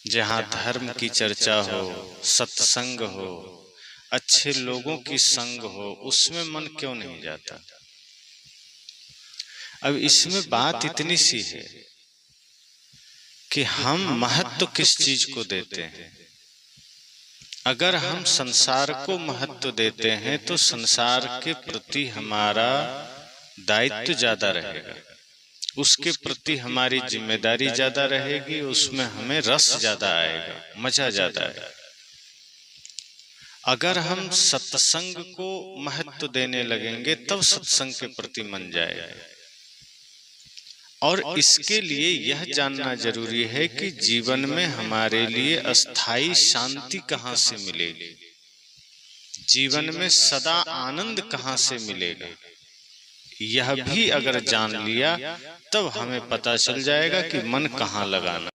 जहाँ धर्म की चर्चा हो, सत्संग हो, अच्छे लोगों की संग हो, उसमें मन क्यों नहीं जाता? अब इसमें बात इतनी सी है कि हम महत्व किस चीज को देते हैं। अगर हम संसार को महत्व देते हैं तो संसार के प्रति हमारा दायित्व ज्यादा रहेगा, उसके प्रति हमारी जिम्मेदारी ज्यादा रहेगी, उसमें हमें रस ज्यादा आएगा, मजा ज्यादा आएगा। अगर हम सत्संग को महत्व देने लगेंगे तब सत्संग के प्रति मन जाएगा। और इसके लिए यह जानना जरूरी है कि जीवन में हमारे लिए अस्थाई शांति कहाँ से मिलेगी, जीवन में सदा आनंद कहाँ से मिलेगा। यह भी अगर जान लिया तब हमें पता चल जाएगा कि मन कहाँ लगाना।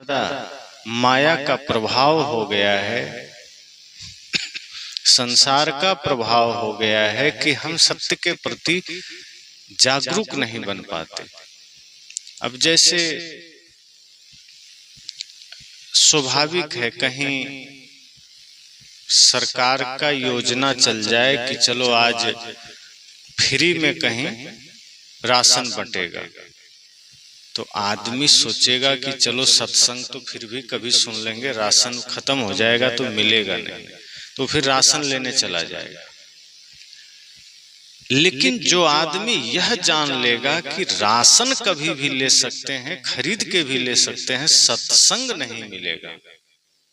माया का प्रभाव हो गया है, संसार का प्रभाव हो गया है कि हम सत्य के प्रति जागरूक नहीं बन पाते। अब जैसे स्वाभाविक है, कहीं सरकार का योजना चल जाए कि चलो आज फ्री में कहीं राशन बंटेगा, तो आदमी सोचेगा कि चलो सत्संग तो फिर भी कभी सुन लेंगे, राशन खत्म हो जाएगा तो मिलेगा नहीं, तो फिर राशन लेने चला जाएगा। लेकिन जो आदमी यह जान लेगा कि राशन कभी भी ले सकते हैं, खरीद के भी ले सकते हैं, सत्संग नहीं मिलेगा,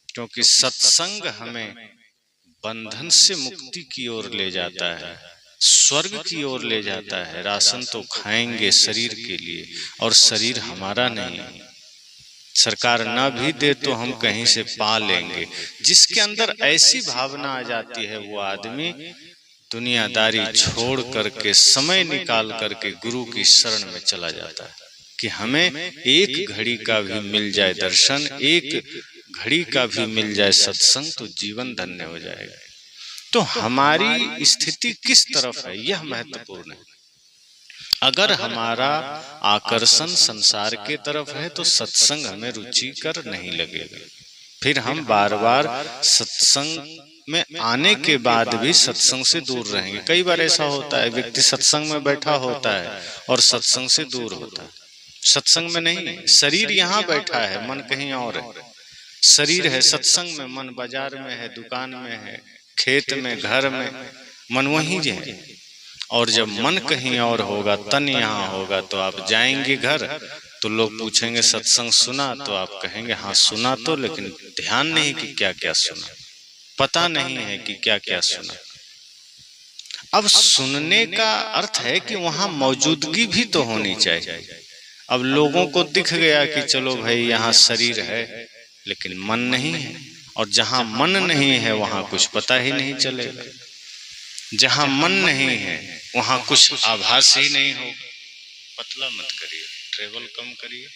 क्योंकि सत्संग हमें बंधन से मुक्ति की ओर ले जाता है, स्वर्ग की ओर ले जाता है। राशन तो खाएंगे शरीर के लिए, और शरीर हमारा नहीं, सरकार ना भी दे तो हम कहीं से पा लेंगे। जिसके अंदर ऐसी भावना आ जाती है वो आदमी दुनियादारी छोड़ करके समय निकाल करके गुरु की शरण में चला जाता है कि हमें एक घड़ी का भी मिल जाए दर्शन, एक घड़ी का भी मिल जाए सत्संग, तो जीवन धन्य हो जाएगा। तो हमारी स्थिति किस तरफ है यह महत्वपूर्ण है। अगर हमारा आकर्षण संसार के तरफ है तो सत्संग हमें रुचिकर नहीं लगेगा, फिर हम बार बार सत्संग में आने के बाद भी सत्संग से दूर रहेंगे। कई बार ऐसा होता है, व्यक्ति सत्संग में बैठा होता है और सत्संग से दूर होता है। सत्संग में नहीं, शरीर यहाँ बैठा है, मन कहीं और है। शरीर है सत्संग में, मन बाजार में है, दुकान में है, खेत में, घर में, मन वहीं है। और जब मन कहीं और होगा, तन यहाँ होगा, तो आप जाएंगे घर तो लोग पूछेंगे सत्संग सुना, तो आप कहेंगे हाँ सुना तो, लेकिन ध्यान नहीं कि क्या क्या सुना, पता नहीं है कि क्या क्या सुना। अब सुनने का अर्थ है कि वहां मौजूदगी भी तो होनी चाहिए। अब लोगों को दिख गया कि चलो भाई यहाँ शरीर है लेकिन मन नहीं है, और जहां मन नहीं है वहां कुछ पता ही नहीं चलेगा। जहां मन नहीं है वहां कुछ आभास ही नहीं होगा। पतला मत करिए, ट्रेवल कम करिए,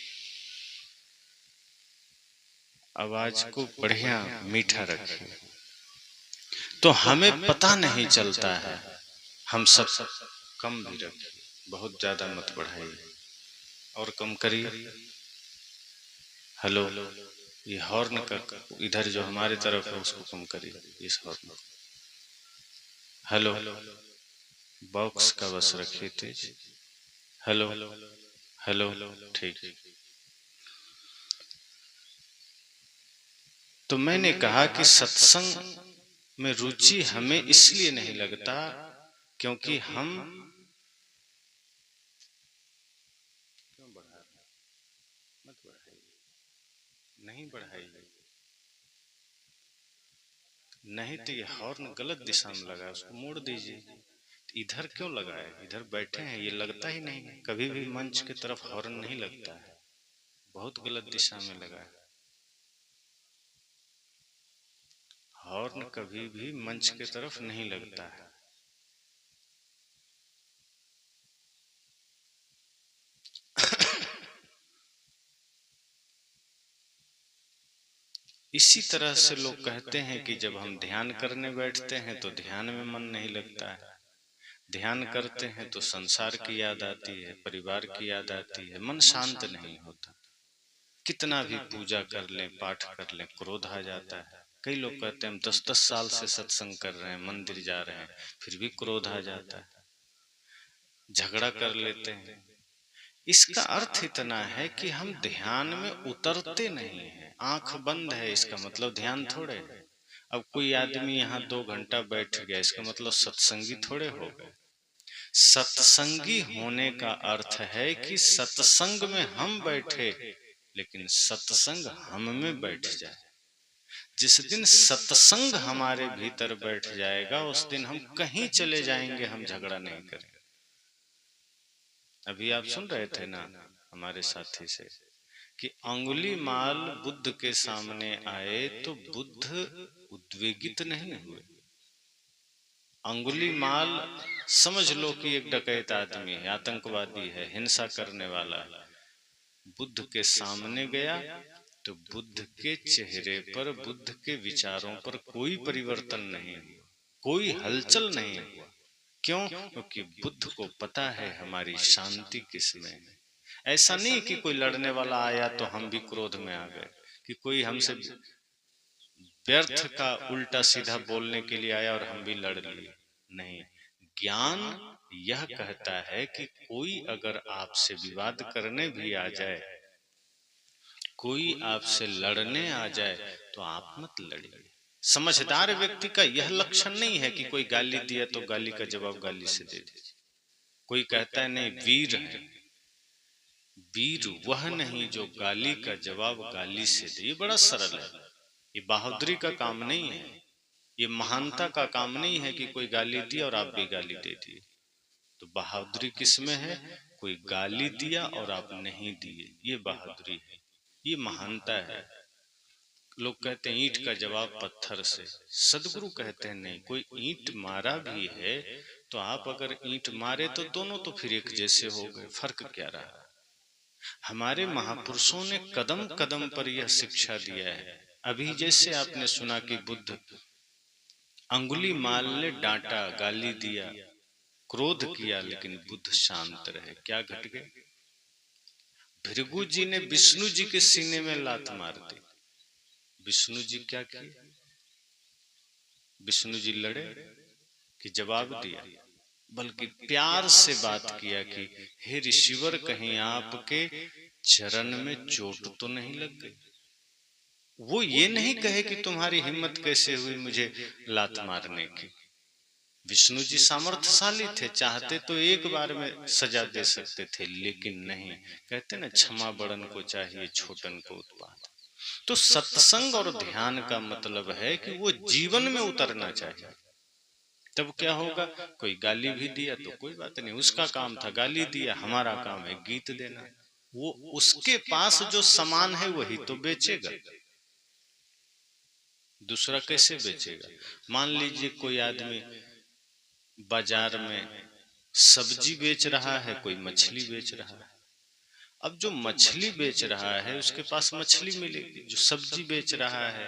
आवाज को बढ़िया मीठा रखिए। तो हमें पता नहीं चलता है, हम सब कम भी रखिए, बहुत ज्यादा मत बढ़ाइए, और कम करिए। हेलो, ये हॉर्न का इधर जो हमारे तरफ है उसको कम करिए, इस हॉर्न। हेलो, बॉक्स का बस रखिए तेज। हेलो हेलो, ठीक। तो मैंने कहा कि सत्संग में रुचि हमें इसलिए नहीं लगता क्योंकि हम क्यों बढ़ा रहे हैं? मत बढ़ाइए, नहीं बढ़ाइए, नहीं तो ये हॉर्न गलत दिशा में लगा, उसको मोड़ दीजिए। इधर क्यों लगा है? इधर बैठे हैं, ये लगता ही नहीं है, कभी भी मंच की तरफ हॉर्न नहीं लगता है, बहुत गलत दिशा में लगा है। हॉर्न कभी भी मंच की तरफ नहीं लगता है। इसी तरह से लोग कहते हैं कि जब हम ध्यान करने बैठते हैं तो ध्यान में मन नहीं लगता है, ध्यान करते हैं तो संसार की याद आती है, परिवार की याद आती है, मन शांत नहीं होता। कितना भी पूजा कर लें, पाठ कर लें, क्रोध आ जाता है। कई लोग कहते हैं हम 10-10 साल से सत्संग कर रहे हैं, मंदिर जा रहे हैं, फिर भी क्रोध आ जाता है, झगड़ा कर लेते हैं। इसका अर्थ इतना है कि हम ध्यान में उतरते नहीं हैं, आंख बंद है, इसका मतलब ध्यान थोड़े है। अब कोई आदमी यहाँ 2 घंटा बैठ गया, इसका मतलब सत्संगी थोड़े हो गए। सत्संगी होने का अर्थ है कि सत्संग में हम बैठे, लेकिन सत्संग हम में बैठ जाए। जिस दिन सत्संग हमारे भीतर बैठ जाएगा, उस दिन हम कहीं चले जाएंगे, हम झगड़ा नहीं करेंगे। अभी आप सुन रहे थे ना हमारे साथी से कि अंगुली माल बुद्ध के सामने आए तो बुद्ध उद्वेगित नहीं हुए। अंगुली माल समझ लो कि एक डकैत आदमी है, आतंकवादी है, हिंसा करने वाला है। बुद्ध के सामने गया तो बुद्ध के चेहरे पर, बुद्ध के विचारों पर कोई परिवर्तन नहीं हुआ, कोई हलचल नहीं हुआ। क्यों? क्योंकि बुद्ध को पता है हमारी शांति किसमें है। ऐसा नहीं कि कोई लड़ने वाला आया तो हम भी क्रोध में आ गए, कि कोई हमसे व्यर्थ का उल्टा सीधा बोलने के लिए आया और हम भी लड़ लिए। नहीं, ज्ञान यह कहता है कि कोई अगर आपसे विवाद करने भी आ जाए, कोई आपसे लड़ने आ जाए, तो आप मत लड़िए। समझदार व्यक्ति का यह लक्षण नहीं है कि कोई गाली दिया तो गाली का जवाब गाली से दे दीजिए। कोई कहता है नहीं वीर है, वीर वह नहीं जो गाली का जवाब गाली से दे। ये बड़ा सरल है, ये बहादुरी का काम नहीं है, ये महानता का काम नहीं है कि कोई गाली दिया और आप भी गाली दे दिए। तो बहादुरी किसमें है? कोई गाली दिया और आप नहीं दिए, ये बहादुरी है, ये महानता है। लोग कहते हैं ईंट का जवाब पत्थर से, सदगुरु कहते हैं नहीं, कोई ईंट मारा भी है तो आप अगर ईंट मारे तो दोनों तो फिर एक जैसे हो गए, फर्क क्या रहा? हमारे महापुरुषों ने कदम कदम पर यह शिक्षा दिया है। अभी जैसे आपने सुना कि बुद्ध अंगुली माल ने डांटा, गाली दिया, क्रोध किया, लेकिन बुद्ध शांत रहे। क्या घट गया? भृगु जी ने विष्णु जी के सीने में लात मार दी। विष्णु जी क्या किए? विष्णु जी लड़े कि जवाब दिया? बल्कि प्यार से बात किया कि हे ऋषिवर, कहीं आपके चरण में चोट तो नहीं लग गई। वो ये नहीं कहे कि तुम्हारी हिम्मत कैसे हुई मुझे लात मारने की। विष्णु जी सामर्थ्यशाली थे, चाहते तो एक बार में सजा दे सकते थे, लेकिन नहीं। कहते ना क्षमा बड़न को चाहिए, छोटन को उत्पात। तो सत्संग और ध्यान का मतलब है कि वो जीवन में उतरना चाहिए। तब क्या होगा? कोई गाली भी दिया तो कोई बात नहीं, उसका काम था गाली दिया, हमारा काम है गीत देना। वो उसके पास जो सामान है वही तो बेचेगा, दूसरा कैसे बेचेगा? मान लीजिए कोई आदमी बाजार में सब्जी बेच रहा है, कोई मछली बेच रहा है। अब जो मछली बेच रहा है उसके पास मछली मिलेगी, जो सब्जी बेच रहा है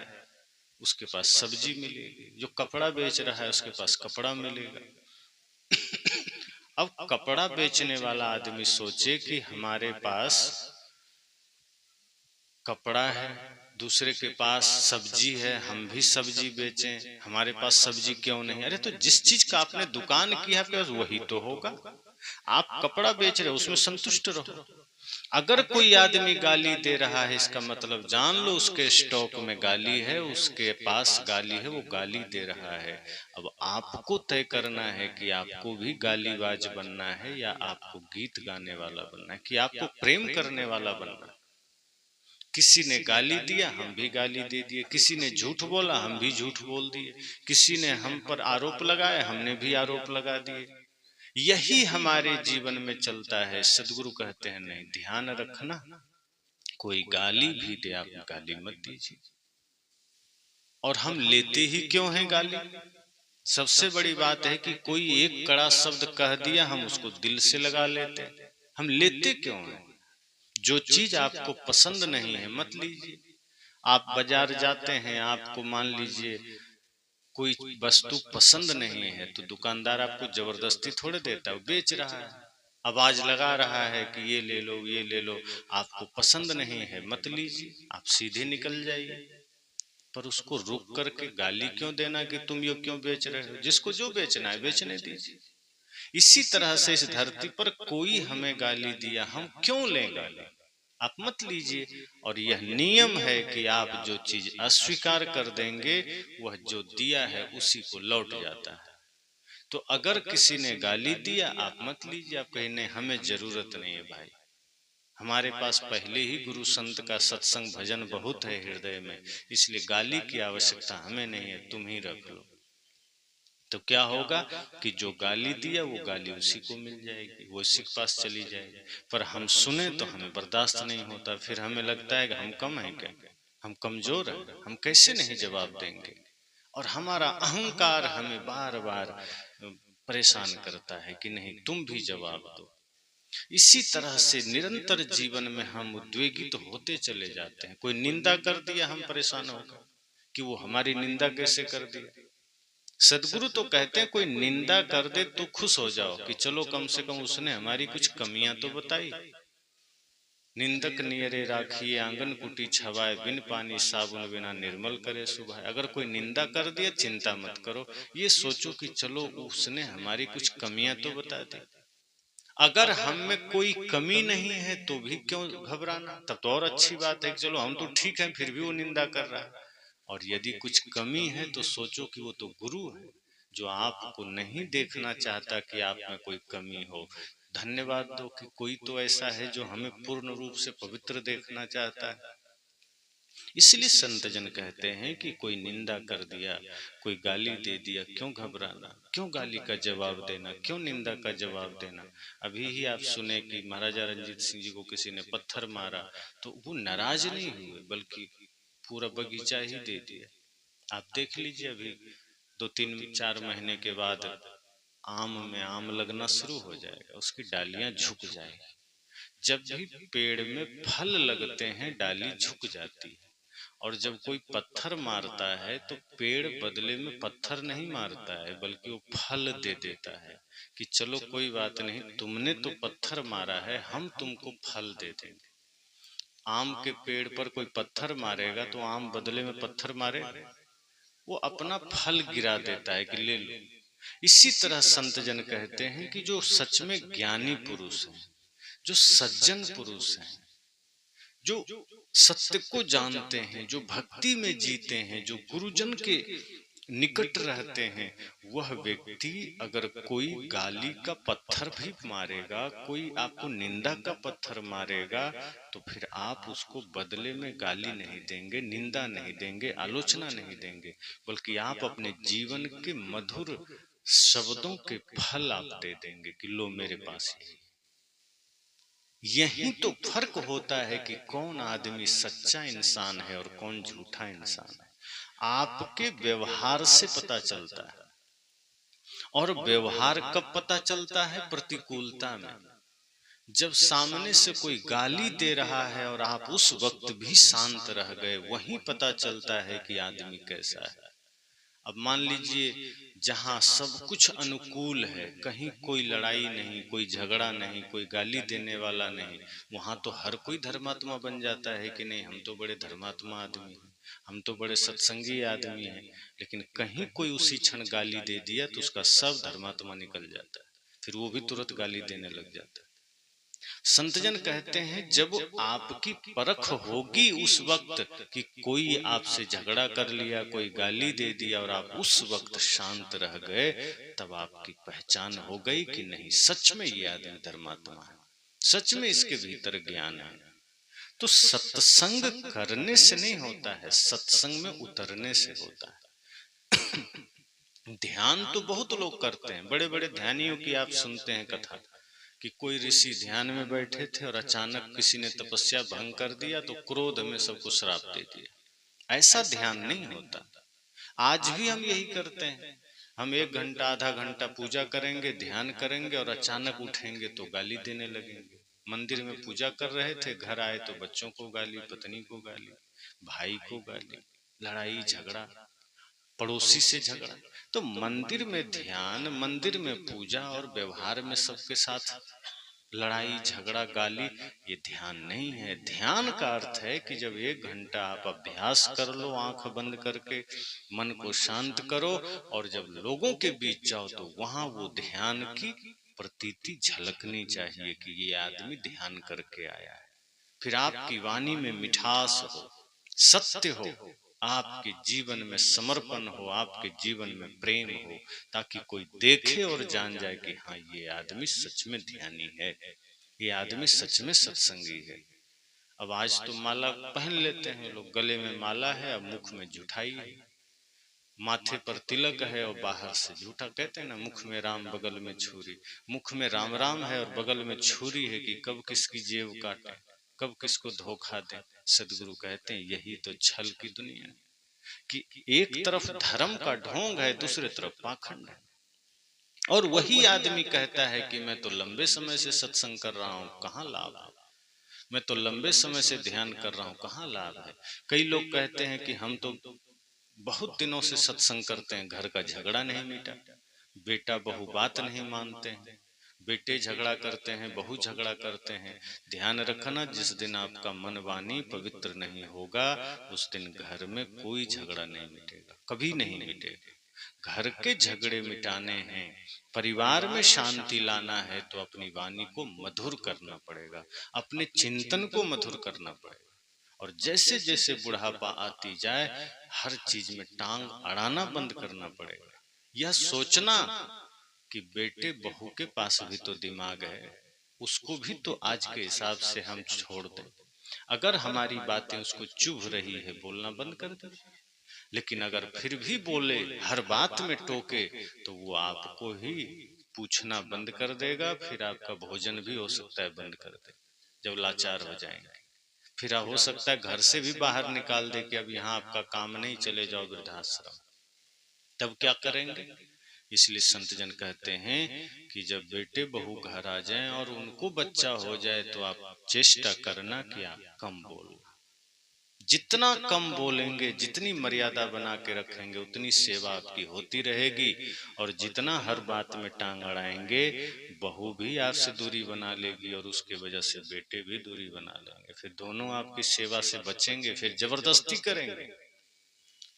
उसके पास सब्जी मिलेगी, जो कपड़ा बेच रहा है उसके पास कपड़ा मिलेगा। अब कपड़ा बेचने वाला आदमी सोचे कि हमारे पास कपड़ा है, दूसरे के पास सब्जी है, हम भी सब्जी बेचें, हमारे पास सब्जी क्यों नहीं? अरे तो जिस चीज का आपने दुकान की है वही तो होगा। आप कपड़ा बेच रहे हो, उसमें संतुष्ट रहो। अगर कोई आदमी गाली दे रहा है, इसका मतलब जान लो उसके स्टॉक में गाली है, उसके पास गाली है, वो गाली दे रहा है। अब आपको तय करना है कि आपको भी गालीबाज बनना है या आपको गीत गाने वाला बनना है, कि आपको प्रेम करने वाला बनना है। किसी ने गाली दिया, हम भी गाली दे दिए। किसी ने झूठ बोला, हम भी झूठ बोल दिए। किसी ने हम पर आरोप लगाया, हमने भी आरोप लगा दिए। यही हमारे जीवन में चलता है। सदगुरु कहते हैं नहीं, ध्यान रखना, कोई गाली भी दे आप गाली मत दीजिए। और हम लेते ही क्यों हैं गाली? सबसे बड़ी बात है कि कोई एक कड़ा शब्द कह दिया, हम उसको दिल से लगा लेते हैं। हम लेते क्यों हैं? जो चीज आपको पसंद नहीं है मत लीजिए। आप बाजार जाते हैं, आपको मान लीजिए कोई वस्तु पसंद नहीं है तो दुकानदार आपको जबरदस्ती थोड़े देता है, वो बेच रहा है। आवाज लगा रहा है कि ये ले लो, ये ले लो, आपको पसंद नहीं है मत लीजिए, आप सीधे निकल जाइए। पर उसको रुक करके गाली क्यों देना कि तुम ये क्यों बेच रहे हो? जिसको जो बेचना है बेचने दीजिए। इसी तरह से इस धरती पर कोई हमें गाली दिया, हम क्यों लें गाली? आप मत लीजिए। और यह नियम है कि आप जो चीज अस्वीकार कर देंगे, वह जो दिया है उसी को लौट जाता है। तो अगर किसी ने गाली दिया, आप मत लीजिए, आप कहें नहीं हमें जरूरत नहीं है भाई, हमारे पास पहले ही गुरु संत का सत्संग भजन बहुत है हृदय में, इसलिए गाली की आवश्यकता हमें नहीं है, तुम ही रख लो। तो क्या होगा कि जो गाली दिया वो गाली उसी को मिल जाएगी, वो उसी के पास चली जाएगी। पर हम सुने तो हमें बर्दाश्त नहीं होता, फिर हमें लगता है कि हम कम हैं क्या, हम कमजोर हैं, हम कैसे नहीं जवाब देंगे। और हमारा अहंकार हमें बार बार परेशान करता है कि नहीं तुम भी जवाब दो। इसी तरह से निरंतर जीवन में हम उद्वेगित तो होते चले जाते हैं। कोई निंदा कर दिया, हम परेशान हो गए कि वो हमारी निंदा कैसे कर दिया। सदगुरु तो कहते हैं कोई निंदा कर दे तो खुश हो जाओ कि चलो कम से कम उसने हमारी कुछ कमियां तो बताई। निंदक नियरे राखिए आंगन कुटी छवाए, बिन पानी साबुन बिना निर्मल करे सुभाए। अगर कोई निंदा कर दिया चिंता मत करो, ये सोचो कि चलो उसने हमारी कुछ कमियां तो बता दी। अगर हम में कोई कमी नहीं है तो भी क्यों घबराना, तब तो और अच्छी बात है कि चलो हम तो ठीक हैं फिर भी वो निंदा कर रहा है। और यदि कुछ कमी है तो सोचो कि वो तो गुरु है जो आपको नहीं देखना चाहता कि आप में कोई कमी हो। धन्यवाद दो कि कोई तो ऐसा है जो हमें पूर्ण रूप से पवित्र देखना चाहता है। इसलिए संत जन कहते हैं कि कोई निंदा कर दिया, कोई गाली दे दिया, क्यों घबराना, क्यों गाली का जवाब देना, क्यों निंदा का जवाब देना। अभी ही आप सुने कि महाराजा रंजीत सिंह जी को किसी ने पत्थर मारा, तो वो नाराज नहीं हुए बल्कि पूरा बगीचा ही दे दिया। आप देख लीजिए अभी 2-3-4 महीने के बाद आम में आम लगना शुरू हो जाएगा, उसकी डालियां झुक जाएगी। जब भी पेड़ में फल लगते हैं डाली झुक जाती है। और जब कोई पत्थर मारता है तो पेड़ बदले में पत्थर नहीं मारता है बल्कि वो फल दे देता है कि चलो कोई बात नहीं, तुमने तो पत्थर मारा है, हम तुमको फल दे देंगे। आम के पेड़ पर कोई पत्थर मारेगा तो आम बदले में पत्थर मारेगा, वो अपना फल गिरा देता है कि ले लो। इसी तरह संत जन कहते हैं कि जो सच में ज्ञानी पुरुष हैं, जो सज्जन पुरुष हैं, जो सत्य को जानते हैं, जो भक्ति में जीते हैं, जो गुरुजन के निकट रहते हैं, वह व्यक्ति अगर कोई गाली का पत्थर भी मारेगा, कोई आपको निंदा का पत्थर मारेगा, तो फिर आप उसको बदले में गाली नहीं देंगे, निंदा नहीं देंगे, आलोचना नहीं देंगे, बल्कि आप अपने जीवन के मधुर शब्दों के फल आप दे देंगे कि लो मेरे पास ही। यही तो फर्क होता है कि कौन आदमी सच्चा इंसान है और कौन झूठा इंसान है। आपके व्यवहार से पता चलता है। और व्यवहार कब पता चलता है? प्रतिकूलता में। जब सामने से कोई गाली दे रहा है और आप उस वक्त भी शांत रह गए, वहीं पता चलता है कि आदमी कैसा है। अब मान लीजिए जहां सब कुछ अनुकूल है, कहीं कोई लड़ाई नहीं, कोई झगड़ा नहीं, कोई गाली देने वाला नहीं, वहां तो हर कोई धर्मात्मा बन जाता है कि नहीं हम तो बड़े धर्मात्मा आदमी हैं, हम तो बड़े सत्संगी आदमी हैं। लेकिन कहीं कोई उसी क्षण गाली दे दिया तो उसका सब धर्मात्मा निकल जाता है, फिर वो भी तुरंत गाली देने लग जाता है। संतजन कहते हैं जब आपकी परख होगी उस वक्त कि कोई आपसे झगड़ा कर लिया, कोई गाली दे दिया और आप उस वक्त शांत रह गए, तब आपकी पहचान हो गई कि नहीं सच में ये आदमी धर्मात्मा है, सच में इसके भीतर ज्ञान है। तो सत्संग करने से नहीं होता है, सत्संग में उतरने से होता है। ध्यान तो बहुत लोग करते हैं, बड़े बड़े ध्यानियों की आप सुनते हैं कथा कि कोई ऋषि ध्यान में बैठे थे और अचानक किसी ने तपस्या भंग कर दिया तो क्रोध में सबको श्राप दे दिया। ऐसा ध्यान नहीं होता। आज भी हम यही करते हैं, हम 1 घंटा आधा घंटा पूजा करेंगे, ध्यान करेंगे और अचानक उठेंगे तो गाली देने लगेंगे। मंदिर में पूजा कर रहे थे, घर आए तो बच्चों को गाली, पत्नी को गाली, भाई को गाली, लड़ाई झगड़ा, पड़ोसी से झगड़ा। तो मंदिर में ध्यान, मंदिर में पूजा और व्यवहार में सबके साथ लड़ाई झगड़ा गाली ये ध्यान नहीं है। ध्यान का अर्थ है कि जब 1 घंटा आप अभ्यास कर लो आंख बंद करके, मन को शांत करो, और जब लोगों के बीच जाओ तो वहां वो ध्यान की प्रतीति झलकनी चाहिए कि ये आदमी ध्यान करके आया है। फिर आपकी वाणी में मिठास हो, सत्य हो, आपके जीवन में समर्पण हो, आपके जीवन में प्रेम हो, ताकि कोई देखे और जान जाए कि हाँ ये आदमी सच में ध्यानी है, ये आदमी सच में सत्संगी है। अब आज तो माला पहन लेते हैं लोग, गले में माला है, अब मुख में जुठाई है, माथे पर तिलक है और बाहर से झूठा। कहते हैं ना, मुख में राम बगल में छुरी। मुख में राम राम है और बगल में छुरी है कि कब किसकी जेब काटे, कब किसको धोखा दे। सदगुरु कहते हैं यही तो छल की दुनिया है, कि एक तरफ धर्म का ढोंग है, दूसरे तरफ पाखंड है। और वही आदमी कहता है कि मैं तो लंबे समय से सत्संग कर रहा हूं, कहाँ लाभ है, मैं तो लंबे समय से ध्यान कर रहा हूं, कहाँ लाभ है। कई लोग कहते हैं कि हम तो बहुत दिनों से सत्संग करते हैं, घर का झगड़ा नहीं मिटा, बेटा बहू बात नहीं मानते हैं, बेटे झगड़ा करते हैं, बहू झगड़ा करते हैं। ध्यान रखना, जिस दिन आपका मन वाणी पवित्र नहीं होगा, उस दिन घर में कोई झगड़ा नहीं मिटेगा, कभी नहीं मिटेगा। घर के झगड़े मिटाने हैं, परिवार में शांति लाना है, तो अपनी वाणी को मधुर करना पड़ेगा, अपने चिंतन को मधुर करना पड़ेगा। और जैसे जैसे बुढ़ापा आती जाए, हर चीज में टांग अड़ाना बंद करना पड़ेगा। यह सोचना कि बेटे बहू के पास भी तो दिमाग है, उसको भी तो आज के हिसाब से हम छोड़ दें। अगर हमारी बातें उसको चुभ रही है, बोलना बंद कर दे। लेकिन अगर फिर भी बोले, हर बात में टोके, तो वो आपको ही पूछना बंद कर देगा। फिर आपका भोजन भी हो सकता है बंद कर दे, जब लाचार हो जाएंगे। फिर हो सकता है घर से भी बाहर निकाल दे कि अब यहाँ आपका काम नहीं, चले जाओ वृद्धाश्रम। तब क्या करेंगे? इसलिए संत जन कहते हैं कि जब बेटे बहू घर आ जाएं और उनको बच्चा हो जाए, तो आप चेष्टा करना कि आप कम बोलो। जितना कम बोलेंगे, जितनी मर्यादा बना के रखेंगे, उतनी सेवा आपकी होती रहेगी। और जितना हर बात में टांग अड़ाएंगे, बहू भी आपसे दूरी बना लेगी और उसके वजह से बेटे भी दूरी बना लेंगे। फिर दोनों आपकी सेवा से बचेंगे, फिर जबरदस्ती करेंगे,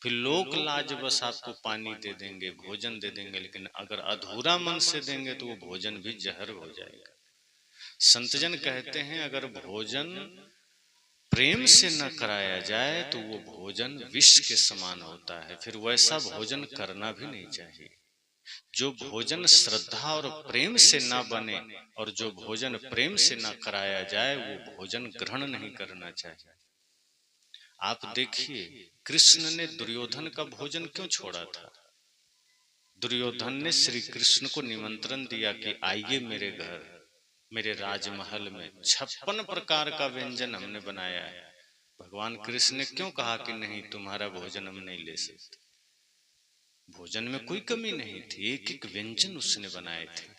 फिर लोक लाज बस आपको पानी दे देंगे, भोजन दे देंगे, लेकिन अगर अधूरा मन से देंगे तो वो भोजन भी जहर हो जाएगा। संतजन कहते हैं अगर भोजन प्रेम से न कराया जाए तो वो भोजन विष के समान होता है, फिर वैसा भोजन करना भी नहीं चाहिए। जो भोजन श्रद्धा और प्रेम से ना बने और जो भोजन प्रेम से ना कराया जाए, वो भोजन ग्रहण नहीं करना चाहिए। आप देखिए, कृष्ण ने दुर्योधन का भोजन क्यों छोड़ा था? दुर्योधन ने श्री कृष्ण को निमंत्रण दिया कि आइए मेरे घर, मेरे राजमहल में 56 प्रकार का व्यंजन हमने बनाया है। भगवान कृष्ण ने क्यों कहा कि नहीं, तुम्हारा भोजन हम नहीं ले सकते? भोजन में कोई कमी नहीं थी, एक एक व्यंजन उसने बनाए थे।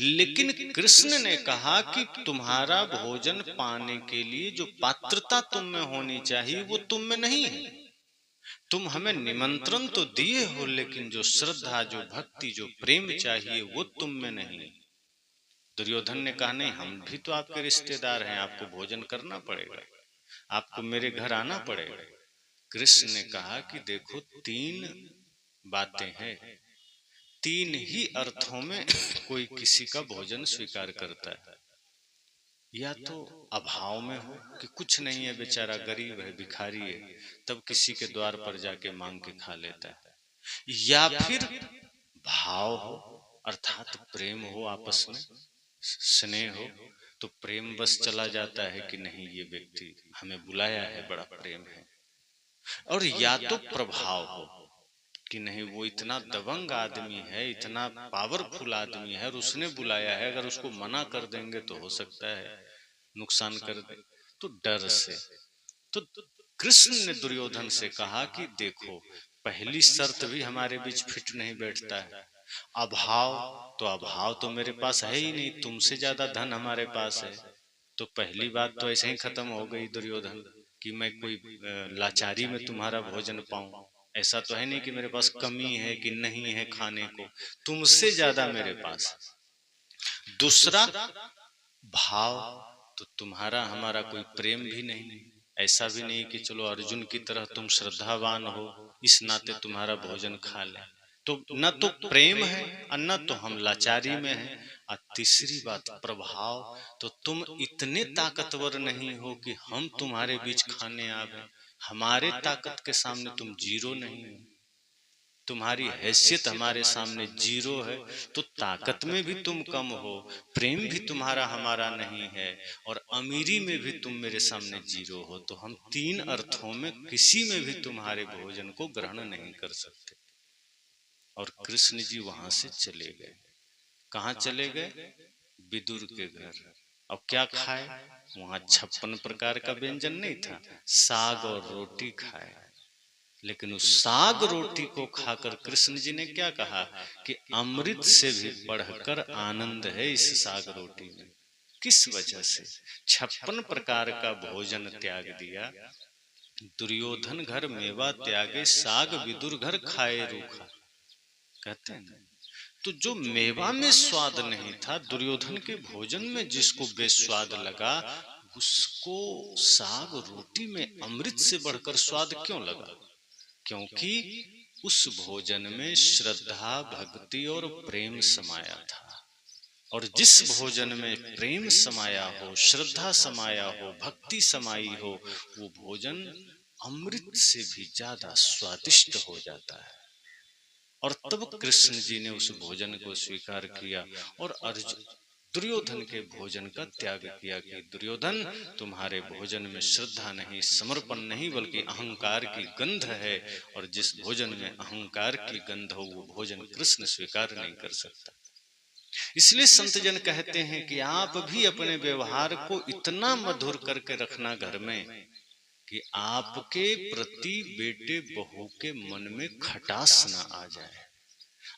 लेकिन कृष्ण ने कहा कि तुम्हारा भोजन पाने के लिए जो पात्रता तुम में होनी चाहिए, वो तुम में नहीं है। तुम हमें निमंत्रण तो दिए हो, लेकिन जो श्रद्धा, जो भक्ति, जो प्रेम चाहिए, वो तुम में नहीं। दुर्योधन ने कहा नहीं, हम भी तो आपके रिश्तेदार हैं, आपको भोजन करना पड़ेगा, आपको मेरे घर आना पड़ेगा। कृष्ण ने कहा कि देखो, 3 बातें हैं, 3 ही अर्थों में कोई किसी का भोजन स्वीकार करता है। या तो अभाव में हो कि कुछ नहीं है, बेचारा गरीब है, भिखारी है, तब किसी के द्वार पर जाके मांग के खा लेता है। या फिर भाव हो, अर्थात प्रेम हो, आपस में स्नेह हो, तो प्रेम बस चला जाता है कि नहीं, ये व्यक्ति हमें बुलाया है, बड़ा प्रेम है। और या तो प्रभाव हो कि नहीं, वो इतना दबंग आदमी है, इतना पावरफुल आदमी है और उसने बुलाया है, अगर उसको मना कर देंगे तो हो सकता है नुकसान कर दे, तो डर से। तो कृष्ण ने दुर्योधन से कहा कि देखो, पहली शर्त भी हमारे बीच फिट नहीं बैठता है। अभाव, तो अभाव तो मेरे पास है ही नहीं, तुमसे ज्यादा धन हमारे पास है। तो पहली बात तो ऐसे ही खत्म हो गई दुर्योधन, कि मैं कोई लाचारी में तुम्हारा भोजन पाऊं। ऐसा तो है नहीं कि मेरे पास कमी है कि नहीं है खाने को, तुमसे ज्यादा मेरे पास। दूसरा भाव, तो तुम्हारा हमारा कोई प्रेम भी नहीं, ऐसा भी नहीं कि चलो अर्जुन की तरह तुम श्रद्धावान हो इस नाते तुम्हारा भोजन खा ले। तो न तो प्रेम है और न तो हम लाचारी में हैं। और तीसरी बात प्रभाव, तो तुम इतने ताकतवर नहीं हो कि हम तुम्हारे बीच खाने आवे। हमारे ताकत के सामने तुम जीरो नहीं हो, तुम्हारी हैसियत हमारे सामने जीरो है। तो ताकत में भी तुम कम हो, प्रेम भी तुम्हारा हमारा नहीं है, और अमीरी में भी तुम मेरे सामने जीरो हो। तो हम तीन अर्थों में किसी में भी तुम्हारे भोजन को ग्रहण नहीं कर सकते। और कृष्ण जी वहां से चले गए। कहाँ चले गए? विदुर के घर। अब क्या खाए? वहां 56 प्रकार का व्यंजन नहीं था, साग और रोटी खाए। लेकिन उस साग रोटी को खाकर कृष्ण जी ने क्या कहा कि अमृत से भी बढ़कर आनंद है इस साग रोटी में। किस वजह से? 56 प्रकार का भोजन त्याग दिया। दुर्योधन घर मेवा त्यागे, साग विदुर घर खाए रूखा, कहते हैं ना। तो जो मेवा में स्वाद नहीं था, दुर्योधन के भोजन में जिसको बेस्वाद लगा, उसको साग रोटी में अमृत से बढ़कर स्वाद क्यों लगा? क्योंकि उस भोजन में श्रद्धा, भक्ति और प्रेम समाया था। और जिस भोजन में प्रेम समाया हो, श्रद्धा समाया हो, भक्ति समाई हो, वो भोजन अमृत से भी ज्यादा स्वादिष्ट हो जाता है। और तब कृष्ण जी ने उस भोजन को स्वीकार किया और अर्जुन दुर्योधन के भोजन का त्याग किया कि दुर्योधन, तुम्हारे भोजन में श्रद्धा नहीं, समर्पण नहीं, बल्कि अहंकार की गंध है। और जिस भोजन में अहंकार की गंध हो, वो भोजन कृष्ण स्वीकार नहीं कर सकता। इसलिए संत जन कहते हैं कि आप भी अपने व्यवहार को इतना मधुर करके रखना घर में कि आपके प्रति बेटे बहू के मन में खटास ना आ जाए।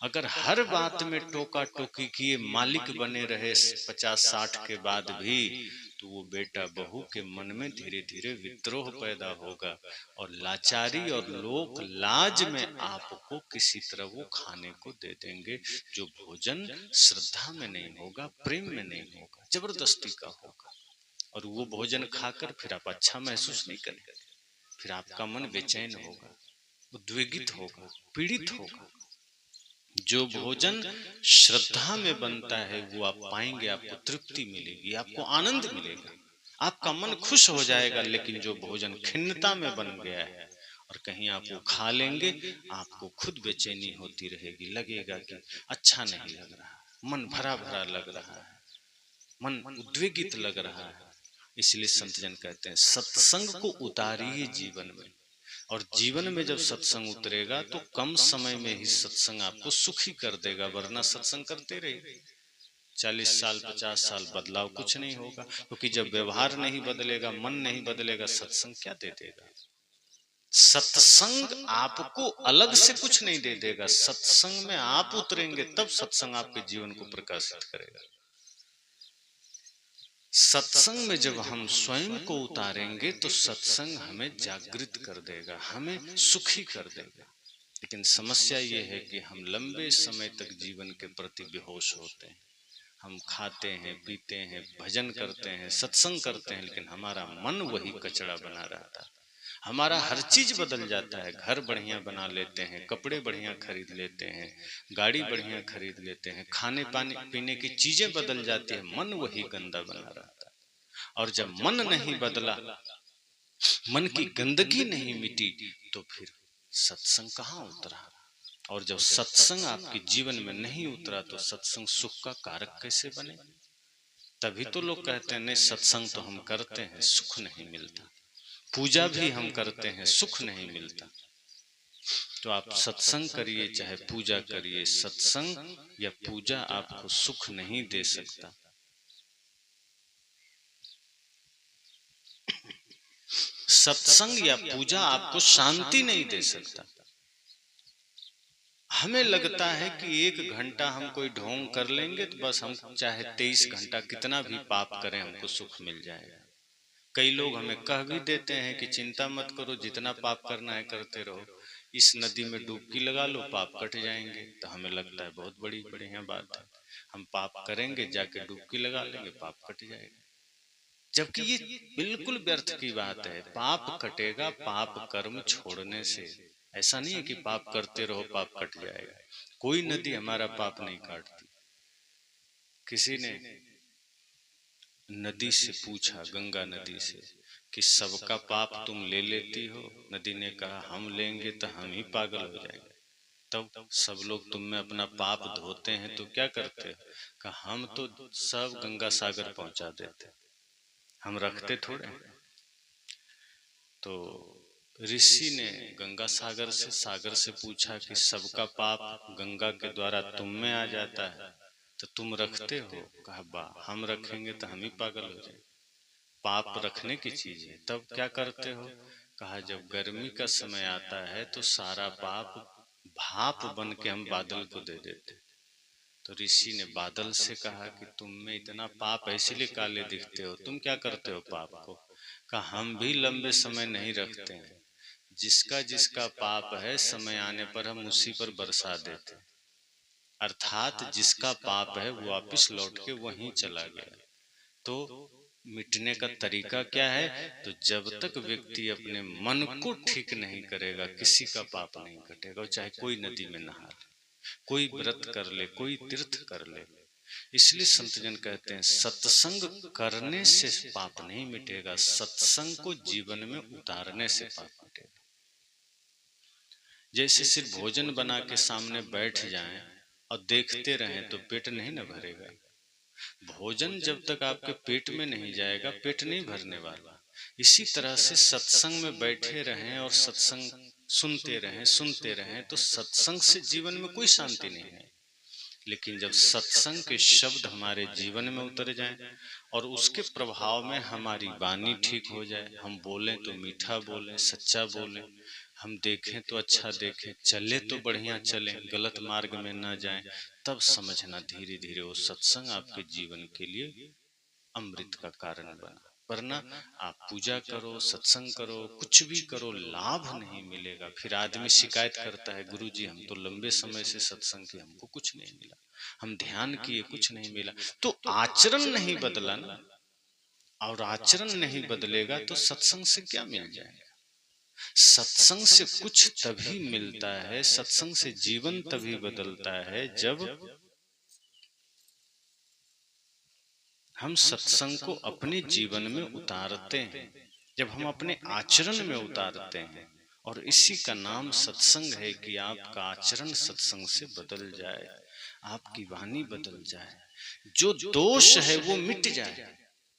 अगर हर बात में टोका टोकी किए मालिक बने रहे 50-60 के बाद भी, तो वो बेटा बहू के मन में धीरे धीरे विद्रोह पैदा होगा और लाचारी और लोक लाज में आपको किसी तरह वो खाने को दे देंगे, जो भोजन श्रद्धा में नहीं होगा, प्रेम में नहीं होगा, जबरदस्ती का होगा। और वो भोजन खाकर फिर आप अच्छा महसूस नहीं करेंगे, फिर आपका मन बेचैन होगा, उद्वेगित होगा, पीड़ित होगा। जो भोजन श्रद्धा में बनता है वो आप पाएंगे, आपको तृप्ति मिलेगी, आपको आनंद मिलेगा, आपका मन खुश हो जाएगा। लेकिन जो भोजन खिन्नता में बन गया है और कहीं आप वो खा लेंगे, आपको खुद बेचैनी होती रहेगी, लगेगा कि अच्छा नहीं लग रहा, मन भरा भरा लग रहा है, मन उद्वेगित लग रहा है। इसलिए संत जन कहते हैं सत्संग को उतारिए जीवन में। और जीवन में जब सत्संग उतरेगा तो कम समय में ही सत्संग आपको सुखी कर देगा, वरना सत्संग करते रहिए 40 साल 50 साल बदलाव कुछ नहीं होगा। क्योंकि जब व्यवहार नहीं बदलेगा, मन नहीं बदलेगा, सत्संग क्या दे देगा? सत्संग आपको अलग से कुछ नहीं दे देगा, सत्संग में आप उतरेंगे तब सत्संग आपके जीवन को प्रकाशित करेगा। सत्संग में जब हम स्वयं को उतारेंगे तो सत्संग हमें जागृत कर देगा, हमें सुखी कर देगा। लेकिन समस्या ये है कि हम लंबे समय तक जीवन के प्रति बेहोश होते हैं। हम खाते हैं, पीते हैं, भजन करते हैं, सत्संग करते हैं, लेकिन हमारा मन वही कचड़ा बना रहता है। हमारा हर चीज बदल जाता है, घर बढ़िया बना लेते हैं, कपड़े बढ़िया खरीद लेते हैं, गाड़ी बढ़िया खरीद लेते हैं, खाने पानी पीने की चीजें बदल जाती है, मन वही गंदा बना रहता है। और जब मन नहीं बदला, मन की गंदगी नहीं मिटी, तो फिर सत्संग कहाँ उतरा? और जब सत्संग आपके जीवन में नहीं उतरा तो सत्संग सुख का कारक कैसे बने? तभी तो लोग कहते हैं नहीं, सत्संग तो हम करते हैं, सुख नहीं मिलता, पूजा भी हम करते हैं, सुख नहीं मिलता। तो आप सत्संग करिए चाहे पूजा करिए, सत्संग या पूजा आपको सुख नहीं दे सकता। सत्संग या पूजा आपको शांति नहीं दे सकता। हमें लगता है कि 1 घंटा हम कोई ढोंग कर लेंगे तो बस हम चाहे 23 घंटा कितना भी पाप करें हमको सुख मिल जाएगा। कई लोग हमें कह भी देते हैं कि चिंता मत करो, जितना पाप करना है करते रहो, इस नदी में डुबकी लगा लो, पाप कट जाएंगे। तो हमें लगता है बहुत बड़ी बढ़िया बात है। हम पाप करेंगे, जाके डुबकी लगा लेंगे, पाप कट जाएगा। जबकि ये बिल्कुल व्यर्थ की बात है। पाप कटेगा पाप कर्म छोड़ने से। ऐसा नहीं है कि पाप करते रहो पाप कट जाएगा। कोई नदी हमारा पाप नहीं काटती। किसी ने नदी से पूछा, गंगा नदी से, कि सबका पाप तुम ले लेती हो? नदी ने कहा, हम लेंगे तो हम ही पागल हो जाएंगे। तब सब लोग तुम में अपना पाप धोते हैं तो क्या करते हो? कहा, हम तो सब गंगा सागर पहुंचा देते, हम रखते थोड़े। तो ऋषि ने गंगा सागर से पूछा कि सबका पाप गंगा के द्वारा तुम में आ जाता है तो तुम रखते हो? कहा, बा हम रखेंगे तो हम ही पागल हो जाएंगे। पाप रखने की चीज है। तब क्या करते हो? कहा, जब गर्मी का समय आता है तो सारा पाप भाप बन के हम बादल को दे देते। तो ऋषि ने बादल से कहा कि तुम में इतना पाप है इसीलिए काले दिखते हो, तुम क्या करते हो पाप को? कहा, हम भी लंबे समय नहीं रखते हैं, जिसका जिसका पाप है समय आने पर हम उसी पर बरसा देते, अर्थात जिसका पाप है वो वापिस लौट के वहीं चला गया। तो मिटने का तरीका क्या है? तो जब तक व्यक्ति अपने मन को ठीक नहीं करेगा किसी का पाप नहीं कटेगा। चाहे कोई नदी में नहा ले, कोई व्रत कर ले, कोई तीर्थ कर ले। इसलिए संत जन कहते हैं सत्संग करने से पाप नहीं मिटेगा, सत्संग को जीवन में उतारने से पाप मिटेगा। जैसे सिर्फ भोजन बना के सामने बैठ जाएं और देखते रहें तो पेट नहीं न भरेगा। भोजन जब तक आपके पेट में नहीं जाएगा पेट नहीं भरने वाला। इसी तरह से सत्संग में बैठे रहें और सत्संग सुनते रहें तो सत्संग से जीवन में कोई शांति नहीं है। लेकिन जब सत्संग के शब्द हमारे जीवन में उतर जाएं और उसके प्रभाव में हमारी वाणी ठीक हो जाए, हम बोलें तो मीठा बोलें, सच्चा बोलें, हम देखें तो अच्छा देखें, चले तो बढ़िया चलें, गलत मार्ग में न जाएं, तब समझना धीरे धीरे वो सत्संग आपके जीवन के लिए अमृत का कारण बना। वरना आप पूजा करो, सत्संग करो, कुछ भी करो, लाभ नहीं मिलेगा। फिर आदमी शिकायत करता है, गुरुजी हम तो लंबे समय से सत्संग किए, हमको कुछ नहीं मिला, हम ध्यान किए कुछ नहीं मिला। तो आचरण नहीं बदला ना, और आचरण नहीं बदलेगा तो सत्संग से क्या मिल जाएगा? सत्संग से कुछ तभी मिलता है, सत्संग से जीवन तभी बदलता है जब हम सत्संग को अपने जीवन में उतारते हैं, जब हम अपने आचरण में उतारते हैं। और इसी का नाम सत्संग है कि आपका आचरण सत्संग से बदल जाए, आपकी वाणी बदल जाए, जो दोष है वो मिट जाए।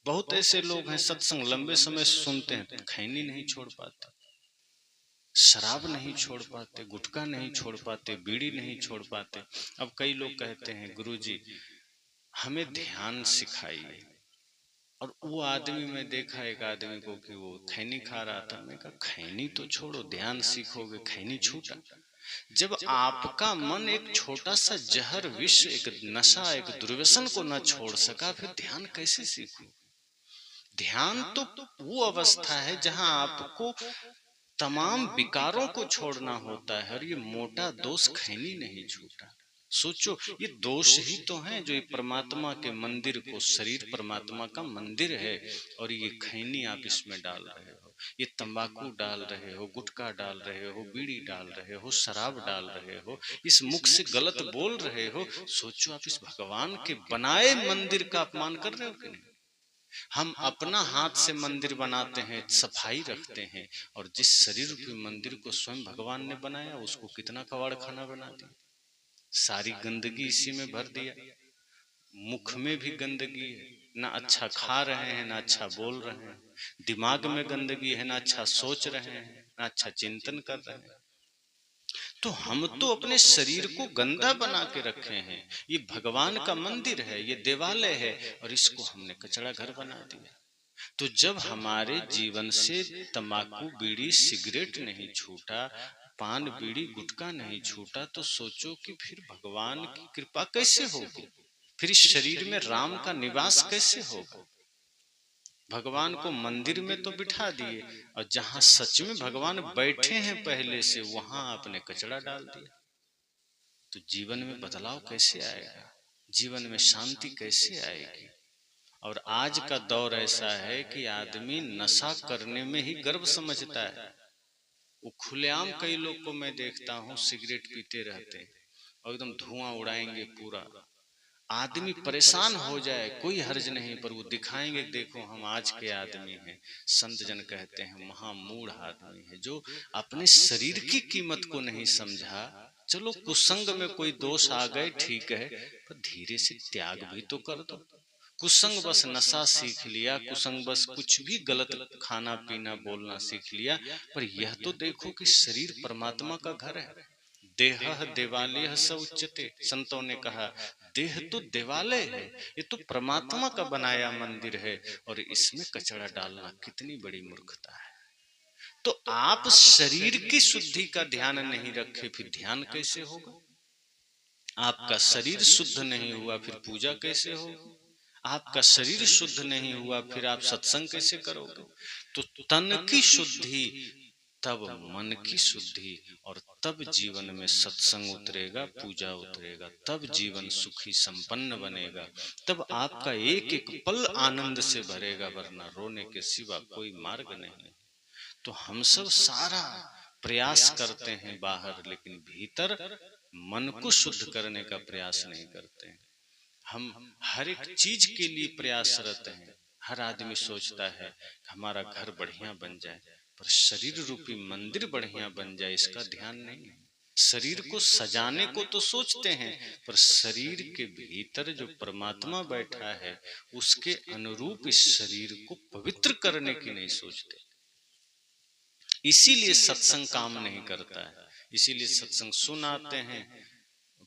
बहुत ऐसे लोग हैं सत्संग लंबे समय सुनते हैं, खैनी नहीं छोड़ पाते, शराब नहीं छोड़ पाते, गुटखा नहीं छोड़ पाते, बीड़ी नहीं छोड़ पाते। अब कई लोग कहते हैं गुरुजी हमें ध्यान सिखाइए, और वो आदमी, मैं देखा एक आदमी को कि वो खैनी खा रहा था। मैं कहा खैनी तो छोड़ो, ध्यान सीखोगे, खैनी छूटा। जब आपका मन एक छोटा सा जहर विष, एक नशा, एक दुर्व्यसन को न छोड़ सका, फिर ध्यान कैसे सीखो? ध्यान तो वो अवस्था है जहां आपको तमाम विकारों को छोड़ना होता है, और ये मोटा दोष खैनी नहीं छूटा। सोचो, ये दोष ही तो हैं जो ये परमात्मा के मंदिर को, शरीर परमात्मा का मंदिर है, और ये खैनी आप इसमें डाल रहे हो, ये तंबाकू डाल रहे हो, गुटखा डाल रहे हो, बीड़ी डाल रहे हो, शराब डाल रहे हो, इस मुख से गलत बोल रहे हो। सोचो, आप इस भगवान के बनाए मंदिर का अपमान कर रहे हो कि नहीं? हम अपना हाथ से मंदिर बनाते हैं, सफाई रखते हैं, और जिस शरीर रूपी मंदिर को स्वयं भगवान ने बनाया उसको कितना कबाड़ खाना बना दिया, सारी गंदगी इसी में भर दिया। मुख में भी गंदगी है, ना अच्छा खा रहे हैं, ना अच्छा बोल रहे हैं, दिमाग में गंदगी है, ना अच्छा सोच रहे हैं, ना अच्छा चिंतन कर रहे हैं। तो हम तो अपने शरीर को गंदा बना के रखे हैं। ये भगवान का मंदिर है, ये देवालय है, और इसको हमने कचरा घर बना दिया। तो जब हमारे जीवन से तंबाकू, बीड़ी, सिगरेट नहीं छूटा, पान, बीड़ी, गुटखा नहीं छूटा, तो सोचो कि फिर भगवान की कृपा कैसे होगी? फिर इस शरीर में राम का निवास कैसे होगा? भगवान को मंदिर में तो बिठा दिए, और जहां सच में भगवान बैठे हैं पहले से, वहां आपने कचरा डाल दिया। तो जीवन में बदलाव कैसे आएगा? जीवन में शांति कैसे आएगी? और आज का दौर ऐसा है कि आदमी नशा करने में ही गर्व समझता है। वो खुलेआम कई लोग को मैं देखता हूँ सिगरेट पीते रहते हैं और एकदम धुआं उड़ाएंगे पूरा। आदमी परेशान हो जाए कोई हर्ज नहीं, पर वो दिखाएंगे देखो हम आज के आदमी हैं। संत जन कहते हैं महामूढ़ आदमी है जो अपने शरीर की कीमत को नहीं समझा। चलो कुसंग में कोई दोष आ गए ठीक है, पर धीरे से त्याग भी तो कर दो। कुसंग बस नशा सीख लिया, कुसंग बस कुछ भी गलत खाना पीना बोलना सीख लिया, पर यह तो देखो कि शरीर परमात्मा का घर है। देह देवालय स उच्यते, संतों ने कहा देह तो देवालय है, ये तो परमात्मा का बनाया मंदिर है, और इसमें कचरा डालना कितनी बड़ी मूर्खता है। तो आप शरीर की शुद्धि का ध्यान नहीं रखे, फिर ध्यान कैसे होगा? आपका शरीर शुद्ध नहीं हुआ फिर पूजा कैसे होगी? आपका शरीर शुद्ध नहीं हुआ फिर आप सत्संग कैसे करोगे? तो तन की शुद्धि, तब मन की शुद्धि, और तब जीवन में सत्संग उतरेगा, पूजा उतरेगा, तब जीवन सुखी संपन्न बनेगा, तब आपका एक एक पल आनंद से भरेगा, वरना रोने के सिवा कोई मार्ग नहीं। तो हम सब सारा प्रयास करते हैं बाहर, लेकिन भीतर मन को शुद्ध करने का प्रयास नहीं करते हैं। हम हर एक चीज के लिए प्रयासरत हैं। हर आदमी सोचता है हमारा घर बढ़िया बन जाए, पर शरीर रूपी मंदिर बढ़िया बन जाए इसका ध्यान नहीं है। शरीर को सजाने को तो सोचते हैं, पर शरीर के भीतर जो परमात्मा बैठा है उसके अनुरूप इस शरीर को पवित्र करने की नहीं सोचते। इसीलिए सत्संग काम नहीं करता है। इसीलिए सत्संग सुन आते हैं,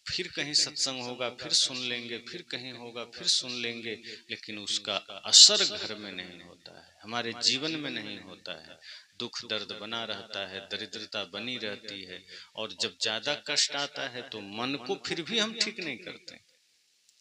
फिर कहीं सत्संग होगा फिर सुन लेंगे, फिर कहीं होगा फिर सुन लेंगे, लेकिन उसका असर घर में नहीं होता है, हमारे जीवन में नहीं होता है। दुख दर्द बना रहता है, दरिद्रता बनी रहती है, और जब ज्यादा कष्ट आता है तो मन को फिर भी हम ठीक नहीं करते।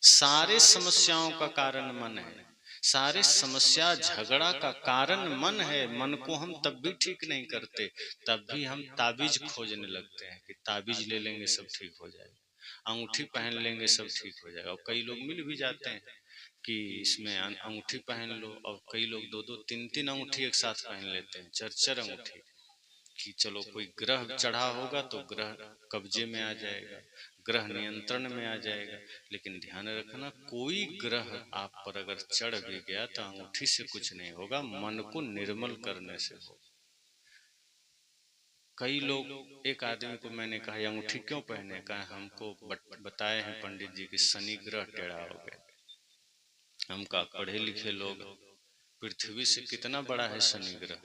सारे समस्याओं का कारण मन है, सारे समस्या झगड़ा का कारण मन है। मन को हम तब भी ठीक नहीं करते, तब भी हम ताबीज खोजने लगते हैं कि ताबीज ले लेंगे सब ठीक हो जाएगा, अंगूठी पहन लेंगे सब ठीक हो जाएगा। और कई लोग मिल भी जाते हैं कि इसमें अंगूठी पहन लो, और कई लोग दो दो तीन तीन अंगूठी एक साथ पहन लेते हैं, चरचर अंगूठी, कि चलो कोई ग्रह चढ़ा होगा तो ग्रह कब्जे में आ जाएगा, ग्रह नियंत्रण में आ जाएगा। लेकिन ध्यान रखना कोई ग्रह आप पर अगर चढ़ भी गया तो अंगूठी से कुछ नहीं होगा, मन को निर्मल करने से होगा। कई लोग, एक आदमी को मैंने कहा अंगूठी क्यों पहने, कहा हमको बताए हैं पंडित जी कि शनि ग्रह टेढ़ा हो गया। हम कहा पढ़े लिखे लोग, पृथ्वी से कितना बड़ा है शनि ग्रह,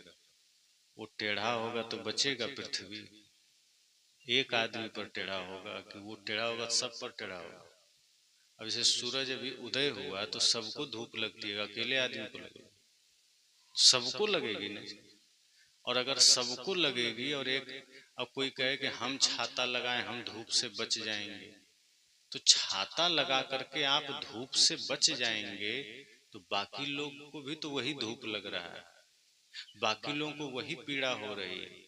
वो टेढ़ा होगा तो बचेगा पृथ्वी? एक आदमी पर टेढ़ा होगा कि वो टेढ़ा होगा सब पर टेढ़ा होगा। अब जैसे सूरज अभी उदय हुआ तो सबको धूप लगती है, अकेले आदमी को लगेगी? सबको लगेगी नहीं। और अगर सबको लगेगी और एक, अब कोई कहे कि हम छाता लगाएं हम धूप से बच जाएंगे, तो छाता लगा करके आप धूप से बच जाएंगे, तो बाकी लोग को भी तो वही धूप लग रहा है, बाकी लोगों को वही पीड़ा हो रही है।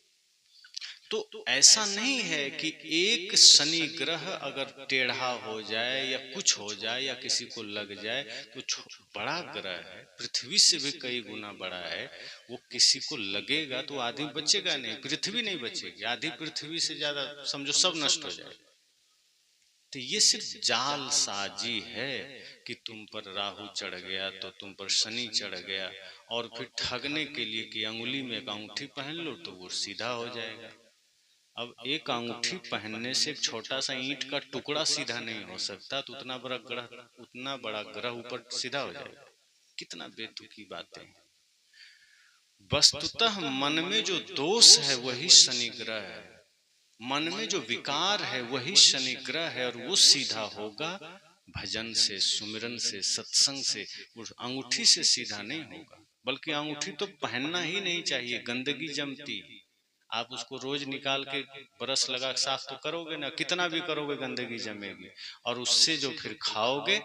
तो ऐसा नहीं है कि एक शनि ग्रह अगर टेढ़ा हो जाए या कुछ हो जाए या किसी को लग जाए तो बड़ा ग्रह है, पृथ्वी से भी कई गुना बड़ा है, वो किसी को लगेगा तो आदमी बचेगा नहीं, पृथ्वी नहीं बचेगी, आधी पृथ्वी से ज्यादा समझो सब नष्ट हो जाएगा। तो ये सिर्फ जाल साजी है कि तुम पर राहु चढ़ गया तो तुम पर शनि चढ़ गया, और फिर ठगने के लिए कि अंगुली में एक अंगूठी पहन लो तो वो सीधा हो जाएगा। अब एक अंगूठी पहनने से एक छोटा सा ईंट का टुकड़ा सीधा नहीं हो सकता, तो उतना बड़ा ग्रह ऊपर सीधा हो जाएगा। कितना बेतुकी बातें हैं। वस्तुतः मन में जो दोष है वही शनि ग्रह है, मन में जो विकार है वही शनि ग्रह है, और वो सीधा होगा भजन से, सुमिरन से, सत्संग से। अंगूठी से सीधा नहीं होगा, बल्कि अंगूठी तो पहनना ही नहीं चाहिए, गंदगी जमती। आप उसको रोज निकाल के ब्रश लगा साफ तो करोगे ना, कितना भी करोगे गंदगी जमेगी, और उससे जो फिर खाओगे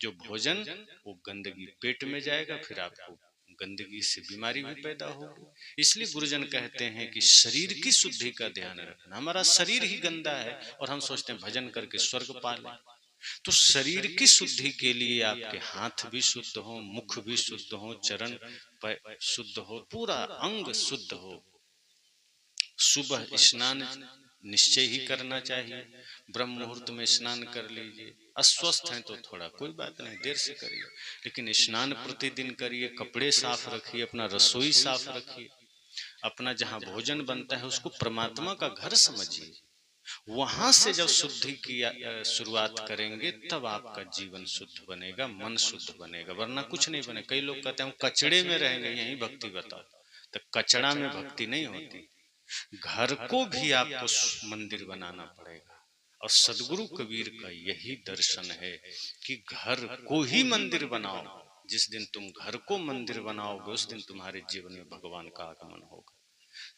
जो भोजन, वो गंदगी पेट में जाएगा, फिर आपको गंदगी से बीमारी भी पैदा होगी। इसलिए गुरुजन कहते हैं कि शरीर की शुद्धि का ध्यान रखना। हमारा शरीर ही गंदा है और हम सोचते हैं भजन करके स्वर्ग पा लें। तो शरीर की शुद्धि के लिए आपके हाथ भी शुद्ध हो, मुख भी शुद्ध हो, चरण शुद्ध हो, पूरा अंग शुद्ध हो। सुबह स्नान निश्चय ही करना चाहिए, ब्रह्म मुहूर्त में स्नान कर लीजिए। अस्वस्थ हैं तो थोड़ा कोई बात नहीं, देर से करिए, लेकिन स्नान प्रतिदिन करिए। कपड़े साफ रखिए, अपना रसोई साफ रखिए, अपना जहाँ भोजन बनता है उसको परमात्मा का घर समझिए। वहां से जब शुद्धि की शुरुआत करेंगे तब आपका जीवन शुद्ध बनेगा, मन शुद्ध बनेगा, वरना कुछ नहीं बने। कई लोग कहते हैं कचड़े में रहेंगे, यही भक्ति बताओ, तो कचड़ा में भक्ति नहीं होती। घर को भी आपको मंदिर बनाना पड़ेगा। और सदगुरु कबीर का यही दर्शन है कि घर को ही मंदिर बनाओ। जिस दिन तुम घर को मंदिर बनाओगे उस दिन तुम्हारे जीवन में भगवान का आगमन होगा।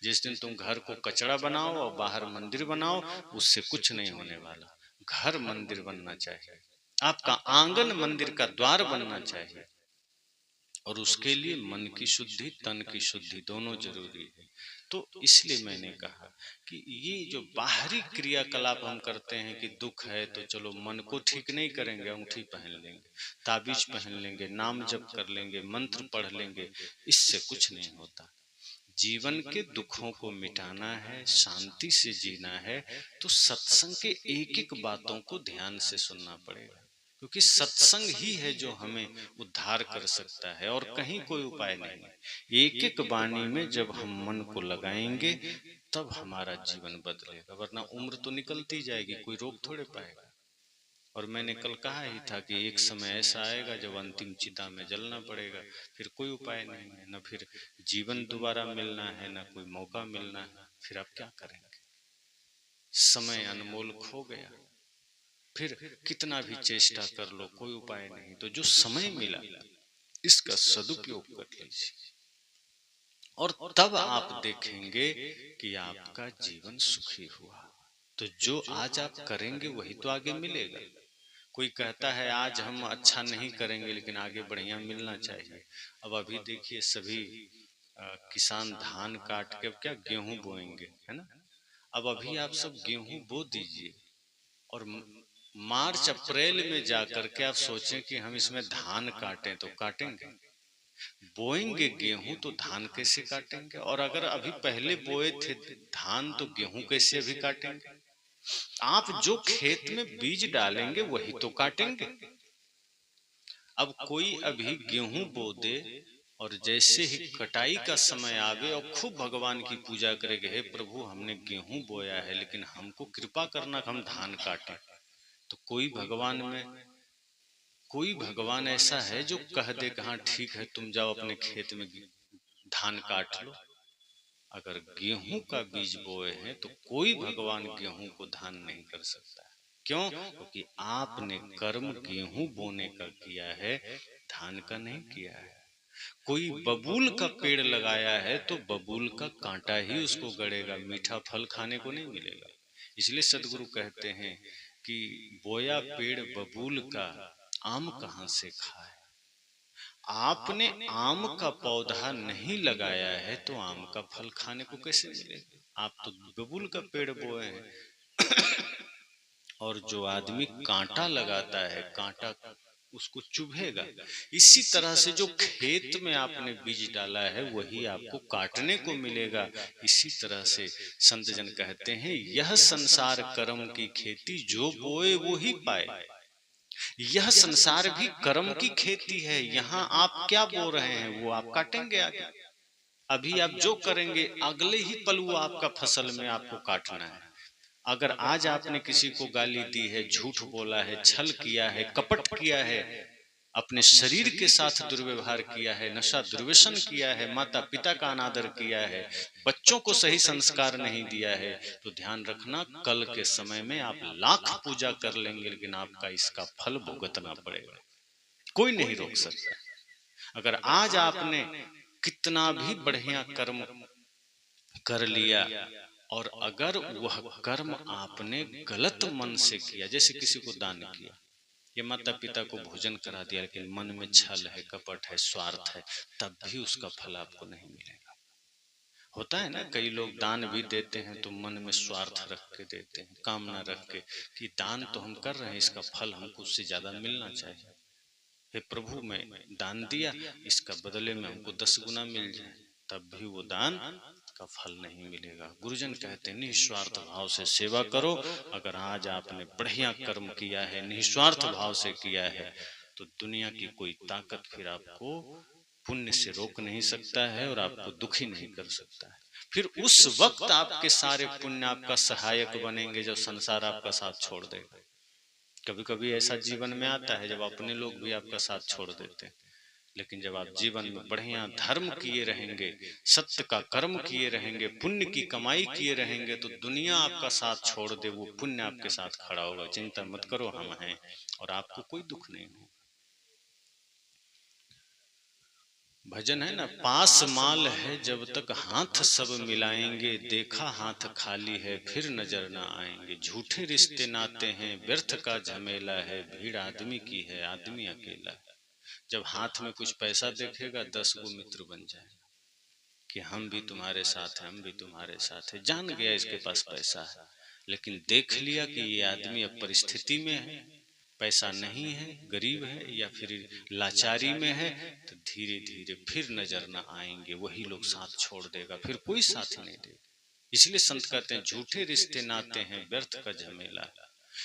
जिस दिन तुम घर को कचड़ा बनाओ और बाहर मंदिर बनाओ, उससे कुछ नहीं होने वाला। घर मंदिर बनना चाहिए, आपका आंगन मंदिर का द्वार बनना चाहिए। और उसके लिए मन की शुद्धि, तन की शुद्धि दोनों जरूरी है। तो इसलिए मैंने कहा कि ये जो बाहरी क्रियाकलाप हम करते हैं कि दुख है तो चलो मन को ठीक नहीं करेंगे, अंगूठी पहन लेंगे, ताबीज पहन लेंगे, नाम जप कर लेंगे, मंत्र पढ़ लेंगे, इससे कुछ नहीं होता। जीवन के दुखों को मिटाना है, शांति से जीना है, तो सत्संग के एक एक बातों को ध्यान से सुनना पड़ेगा, क्योंकि सत्संग ही है जो हमें उद्धार कर सकता है और कहीं कोई उपाय नहीं। एक एक वाणी में जब हम मन को लगाएंगे तब हमारा जीवन बदलेगा, वरना उम्र तो निकलती जाएगी, कोई रोक थोड़े पाएगा। और मैंने कल कहा ही था कि एक समय ऐसा आएगा जब अंतिम चिता में जलना पड़ेगा, फिर कोई उपाय नहीं है, न फिर जीवन दोबारा मिलना है, न कोई मौका मिलना है, फिर आप क्या करेंगे? समय अनमोल खो गया, फिर कितना भी चेष्टा कर लो कोई उपाय नहीं। तो जो समय मिला इसका सदुपयोग कर लीजिए, और तब आप देखेंगे कि आपका जीवन सुखी हुआ। तो जो आज आप करेंगे वही तो आगे मिलेगा। कोई कहता है आज हम अच्छा नहीं करेंगे लेकिन आगे बढ़िया मिलना चाहिए। अब अभी देखिए सभी किसान धान काट के अब क्या गेहूं बोएंगे, है ना। अब अभी आप सब गेहूं बो दीजिए और मार्च अप्रैल में जाकर के आप सोचें कि हम इसमें धान काटें, तो काटेंगे? बोएंगे गेहूं तो धान कैसे काटेंगे? और अगर अभी पहले बोए थे धान तो गेहूं कैसे अभी काटेंगे? आप जो खेत में बीज डालेंगे वही तो काटेंगे। अब कोई अभी गेहूं बो दे और जैसे ही कटाई का समय आवे और खूब भगवान की पूजा करेंगे, हे प्रभु हमने गेहूं बोया है लेकिन हमको कृपा करना हम धान काटें, तो कोई भगवान ऐसा है जो कह दे कि हाँ ठीक है तुम जाओ अपने खेत में धान काट लो? अगर गेहूं का बीज बोए हैं तो कोई भगवान गेहूं को धान नहीं कर सकता। क्यों? क्योंकि आपने कर्म गेहूं बोने का किया है, धान का नहीं किया है। कोई बबूल का पेड़ लगाया है तो बबूल का कांटा ही उसको गड़ेगा, मीठा फल खाने को नहीं मिलेगा। इसलिए सदगुरु कहते हैं कि बोया पेड़ बबूल का, आम कहां से खाए। आपने आम का पौधा नहीं लगाया है तो आम का फल खाने को कैसे मिलेगा? आप तो बबूल का पेड़ बोए हैं। और जो आदमी कांटा लगाता है, कांटा उसको चुभेगा। इसी तरह से जो खेत में आपने बीज डाला है वही आपको काटने को मिलेगा। इसी तरह से संत जन कहते हैं यह संसार कर्म की खेती, जो बोए वो ही पाए। यह संसार भी कर्म की खेती है। यहाँ आप क्या बो रहे हैं वो आप काटेंगे आगे। अभी आप जो करेंगे अगले ही पल वो आपका फसल में आपको काटना है। अगर आज आपने किसी को गाली दी है, झूठ बोला है, छल किया है, कपट किया है, अपने शरीर के साथ दुर्व्यवहार किया है, नशा दुर्व्यसन किया है, माता पिता का अनादर किया है, बच्चों को सही संस्कार नहीं दिया है, तो ध्यान रखना कल के समय में आप लाख पूजा कर लेंगे लेकिन आपका इसका फल भुगतना पड़ेगा। कोई नहीं रोक सकता। अगर आज आपने कितना भी बढ़िया कर्म कर लिया और अगर वह कर्म आपने गलत मन से किया, जैसे किसी को दान किया, ये माता पिता को भोजन करा दिया लेकिन मन में छल है, कपट है, स्वार्थ है, तब भी उसका फल आपको नहीं मिलेगा। होता है ना, कई लोग दान भी देते हैं तो मन में स्वार्थ रख के देते हैं, कामना रख के कि दान तो हम कर रहे हैं, इसका फल हमको उससे ज्यादा मिलना चाहिए। हे प्रभु, मैं दान दिया, इसका बदले में हमको 10 गुना मिल जाए, तब भी वो दान का फल नहीं मिलेगा। गुरुजन कहते हैं निस्वार्थ भाव से सेवा करो। अगर आज आपने बढ़िया कर्म किया है, निस्वार्थ भाव से किया है, तो दुनिया की कोई ताकत फिर आपको पुण्य से रोक नहीं सकता है और आपको दुखी नहीं कर सकता है। फिर उस वक्त आपके सारे पुण्य आपका सहायक बनेंगे जब संसार आपका साथ छोड़ देगा। कभी कभी ऐसा जीवन में आता है जब अपने लोग भी आपका साथ छोड़ देते हैं, लेकिन जब आप जीवन में बढ़िया धर्म किए रहेंगे, सत्य का कर्म किए रहेंगे, पुण्य की कमाई किए रहेंगे, तो दुनिया आपका साथ छोड़ दे, वो पुण्य आपके साथ खड़ा होगा। चिंता मत करो, हम हैं और आपको कोई दुख नहीं होगा। भजन है ना, पास माल है जब तक हाथ सब मिलाएंगे, देखा हाथ खाली है फिर नजर ना आएंगे। झूठे रिश्ते नाते हैं व्यर्थ का झमेला है, भीड़ आदमी की है आदमी अकेला है। जब हाथ में कुछ पैसा देखेगा 10 गो मित्र बन जाएगा कि हम भी तुम्हारे साथ हैं, हम भी तुम्हारे साथ हैं। जान गया इसके पास पैसा है, लेकिन देख लिया कि ये आदमी अब परिस्थिति में है, पैसा नहीं है, गरीब है या फिर लाचारी में है, तो धीरे धीरे फिर नजर न आएंगे, वही लोग साथ छोड़ देगा, फिर कोई साथ नहीं देगा। इसलिए संत कहते हैं झूठे रिश्ते नाते हैं व्यर्थ का झमेला।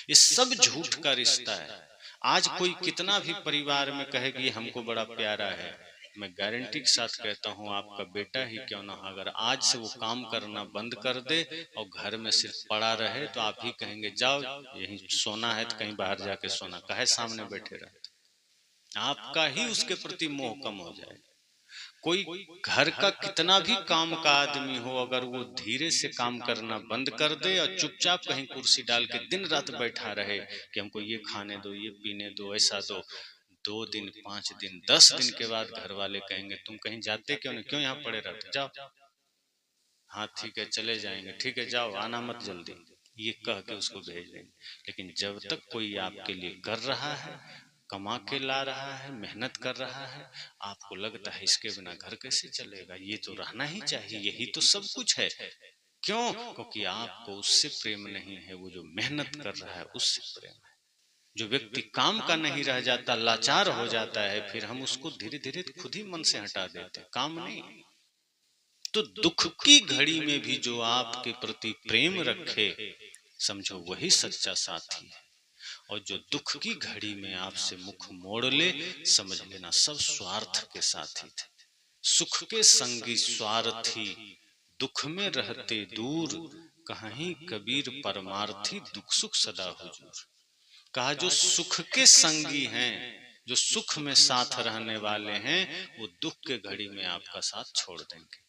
ये सब झूठ का रिश्ता है। आज कोई कितना भी परिवार में कहे कि हमको बड़ा प्यारा है, मैं गारंटी के साथ कहता हूँ आपका बेटा ही क्यों ना, अगर आज से वो काम करना बंद कर दे और घर में सिर्फ पड़ा रहे, तो आप ही कहेंगे जाओ यही सोना है तो कहीं बाहर जाके सोना, काहे सामने बैठे रहे। आपका ही उसके प्रति मोह कम हो जाए। कोई घर का कितना भी काम का आदमी हो, अगर वो धीरे से काम करना बंद कर दे और चुपचाप कहीं कुर्सी डाल के दिन रात बैठा रहे कि हमको ये खाने दो, ये पीने दो, ऐसा दो, 2 दिन 5 दिन 10 दिन के बाद घर वाले कहेंगे तुम कहीं जाते क्यों नहीं, क्यों यहाँ पड़े रहते, जाओ। हाँ ठीक है चले जाएंगे, ठीक है जाओ, आना मत जल्दी, ये कह के उसको भेज देंगे। लेकिन जब तक कोई आपके लिए कर रहा है, कमा के ला रहा है, मेहनत कर रहा है, आपको लगता है इसके बिना घर कैसे चलेगा, ये तो रहना ही चाहिए, यही तो सब कुछ है। क्यों? क्योंकि आपको उससे प्रेम नहीं है, वो जो मेहनत कर रहा है उससे प्रेम है। जो व्यक्ति काम का नहीं रह जाता, लाचार हो जाता है, फिर हम उसको धीरे धीरे खुद ही मन से हटा देते हैं, काम नहीं। तो दुख की घड़ी में भी जो आपके प्रति प्रेम रखे, समझो वही सच्चा साथी है। और जो दुख की घड़ी में आपसे मुख मोड़ ले, समझ लेना सब स्वार्थ के साथी थे। सुख के संगी स्वार्थी, दुख में रहते दूर, कहीं कबीर परमार्थी, दुख सुख सदा हुजूर। कहा जो सुख के संगी हैं, जो सुख में साथ रहने वाले हैं, वो दुख के घड़ी में आपका साथ छोड़ देंगे।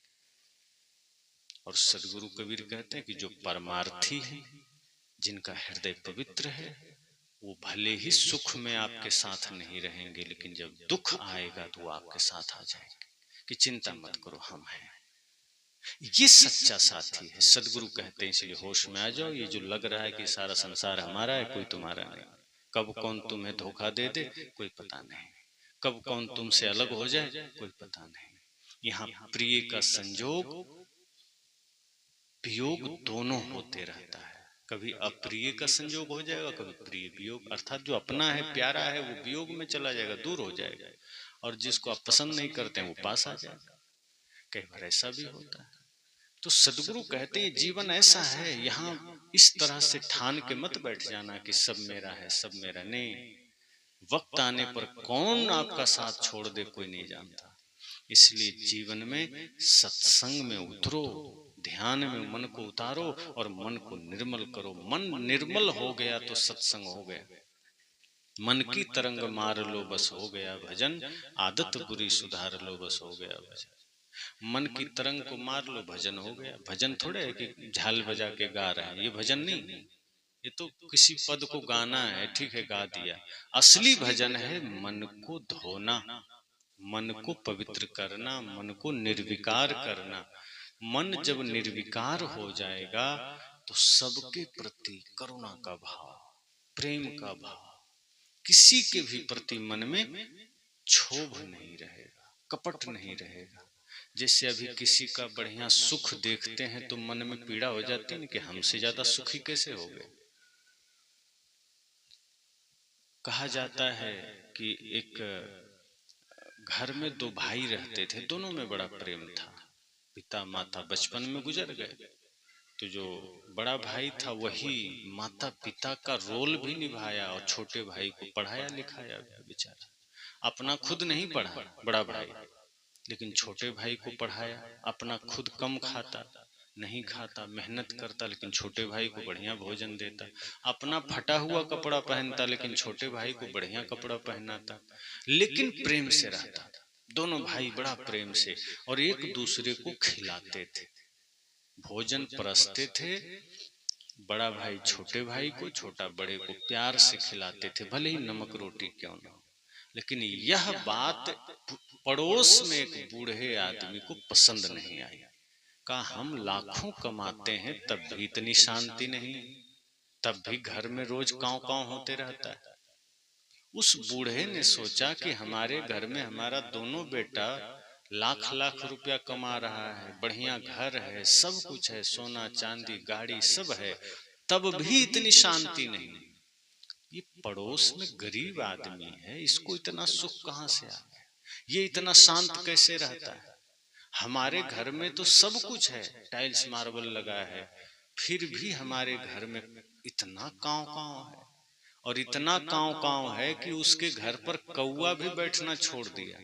और सदगुरु कबीर कहते हैं कि जो परमार्थी है, जिनका हृदय पवित्र है, वो भले ही सुख में आपके साथ नहीं रहेंगे, लेकिन जब दुख आएगा तो वो आपके साथ आ जाएंगे कि चिंता मत करो हम हैं। ये सच्चा साथी है। सदगुरु कहते हैं इसलिए होश में आ जाओ, ये जो लग रहा है कि सारा संसार हमारा है, कोई तुम्हारा नहीं। कब कौन तुम्हें धोखा दे दे कोई पता नहीं, कब कौन तुमसे अलग हो जाए कोई पता नहीं। यहाँ प्रिय का संजोग वियोग दोनों होते रहता है। कभी अप्रिय का संयोग हो जाएगा, कभी प्रिय वियोग, अर्थात जो अपना है प्यारा है वो वियोग में चला जाएगा, दूर हो जाएगा, और जिसको आप पसंद नहीं करते हैं वो पास आ जाएगा। कई बार ऐसा भी होता है। तो सदगुरु कहते हैं जीवन ऐसा है, यहाँ इस तरह से ठान के मत बैठ जाना कि सब मेरा है सब मेरा नहीं। वक्त आने पर कौन आपका साथ छोड़ दे कोई नहीं जानता। इसलिए जीवन में सत्संग में उतरो, ध्यान में मन को उतारो और मन को निर्मल करो। मन निर्मल हो गया तो सत्संग हो गया। मन की तरंग मार लो बस हो गया भजन, आदत बुरी सुधार लो बस हो गया भजन। मन की तरंग को मार लो भजन हो गया। भजन थोड़े है कि झाल बजा के गा रहे हैं, ये भजन नहीं, ये तो किसी पद को गाना है, ठीक है गा दिया। असली भजन है मन को धोना, मन को पवित्र करना, मन को निर्विकार करना। मन जब निर्विकार हो जाएगा तो सबके प्रति करुणा का भाव, प्रेम का भाव, किसी के भी प्रति मन में क्षोभ नहीं रहेगा, कपट नहीं रहेगा। जैसे अभी किसी का बढ़िया सुख देखते हैं तो मन में पीड़ा हो जाती है कि हमसे ज्यादा सुखी कैसे हो गए। कहा जाता है कि एक घर में दो भाई रहते थे, दोनों में बड़ा प्रेम था। पिता माता बचपन में गुजर गए, तो जो बड़ा भाई था वही माता पिता का रोल भी निभाया और छोटे भाई को पढ़ाया लिखाया बेचारा। अपना खुद नहीं पढ़ा बड़ा भाई, लेकिन छोटे भाई को पढ़ाया। अपना खुद कम खाता, नहीं खाता, मेहनत करता, लेकिन छोटे भाई को बढ़िया भोजन देता। अपना फटा हुआ कपड़ा पहनता, लेकिन छोटे भाई को बढ़िया कपड़ा पहनाता, लेकिन प्रेम से रहता था। दोनों भाई बड़ा प्रेम से और एक दूसरे को खिलाते थे, भोजन परसते थे। बड़ा भाई छोटे भाई को, छोटा बड़े को प्यार से खिलाते थे, भले ही नमक रोटी क्यों ना हो। लेकिन यह बात पड़ोस में एक बूढ़े आदमी को पसंद नहीं आई। कहा हम लाखों कमाते हैं तब भी इतनी शांति नहीं, तब भी घर में रोज कांव कांव होते रहता है। उस बूढ़े ने सोचा कि हमारे घर में हमारा दोनों बेटा लाख लाख रुपया कमा रहा है, बढ़िया घर है, सब कुछ है, सोना चांदी गाड़ी सब है, तब भी इतनी शांति नहीं। ये पड़ोस में गरीब आदमी है, इसको इतना सुख कहां से आ गया, ये इतना शांत कैसे रहता है। हमारे घर में तो सब कुछ है, टाइल्स मार्बल लगा है, फिर भी हमारे घर में इतना कांव कांव है। और इतना कांव कांव है कि उसके घर पर कौवा भी बैठना छोड़ दिया।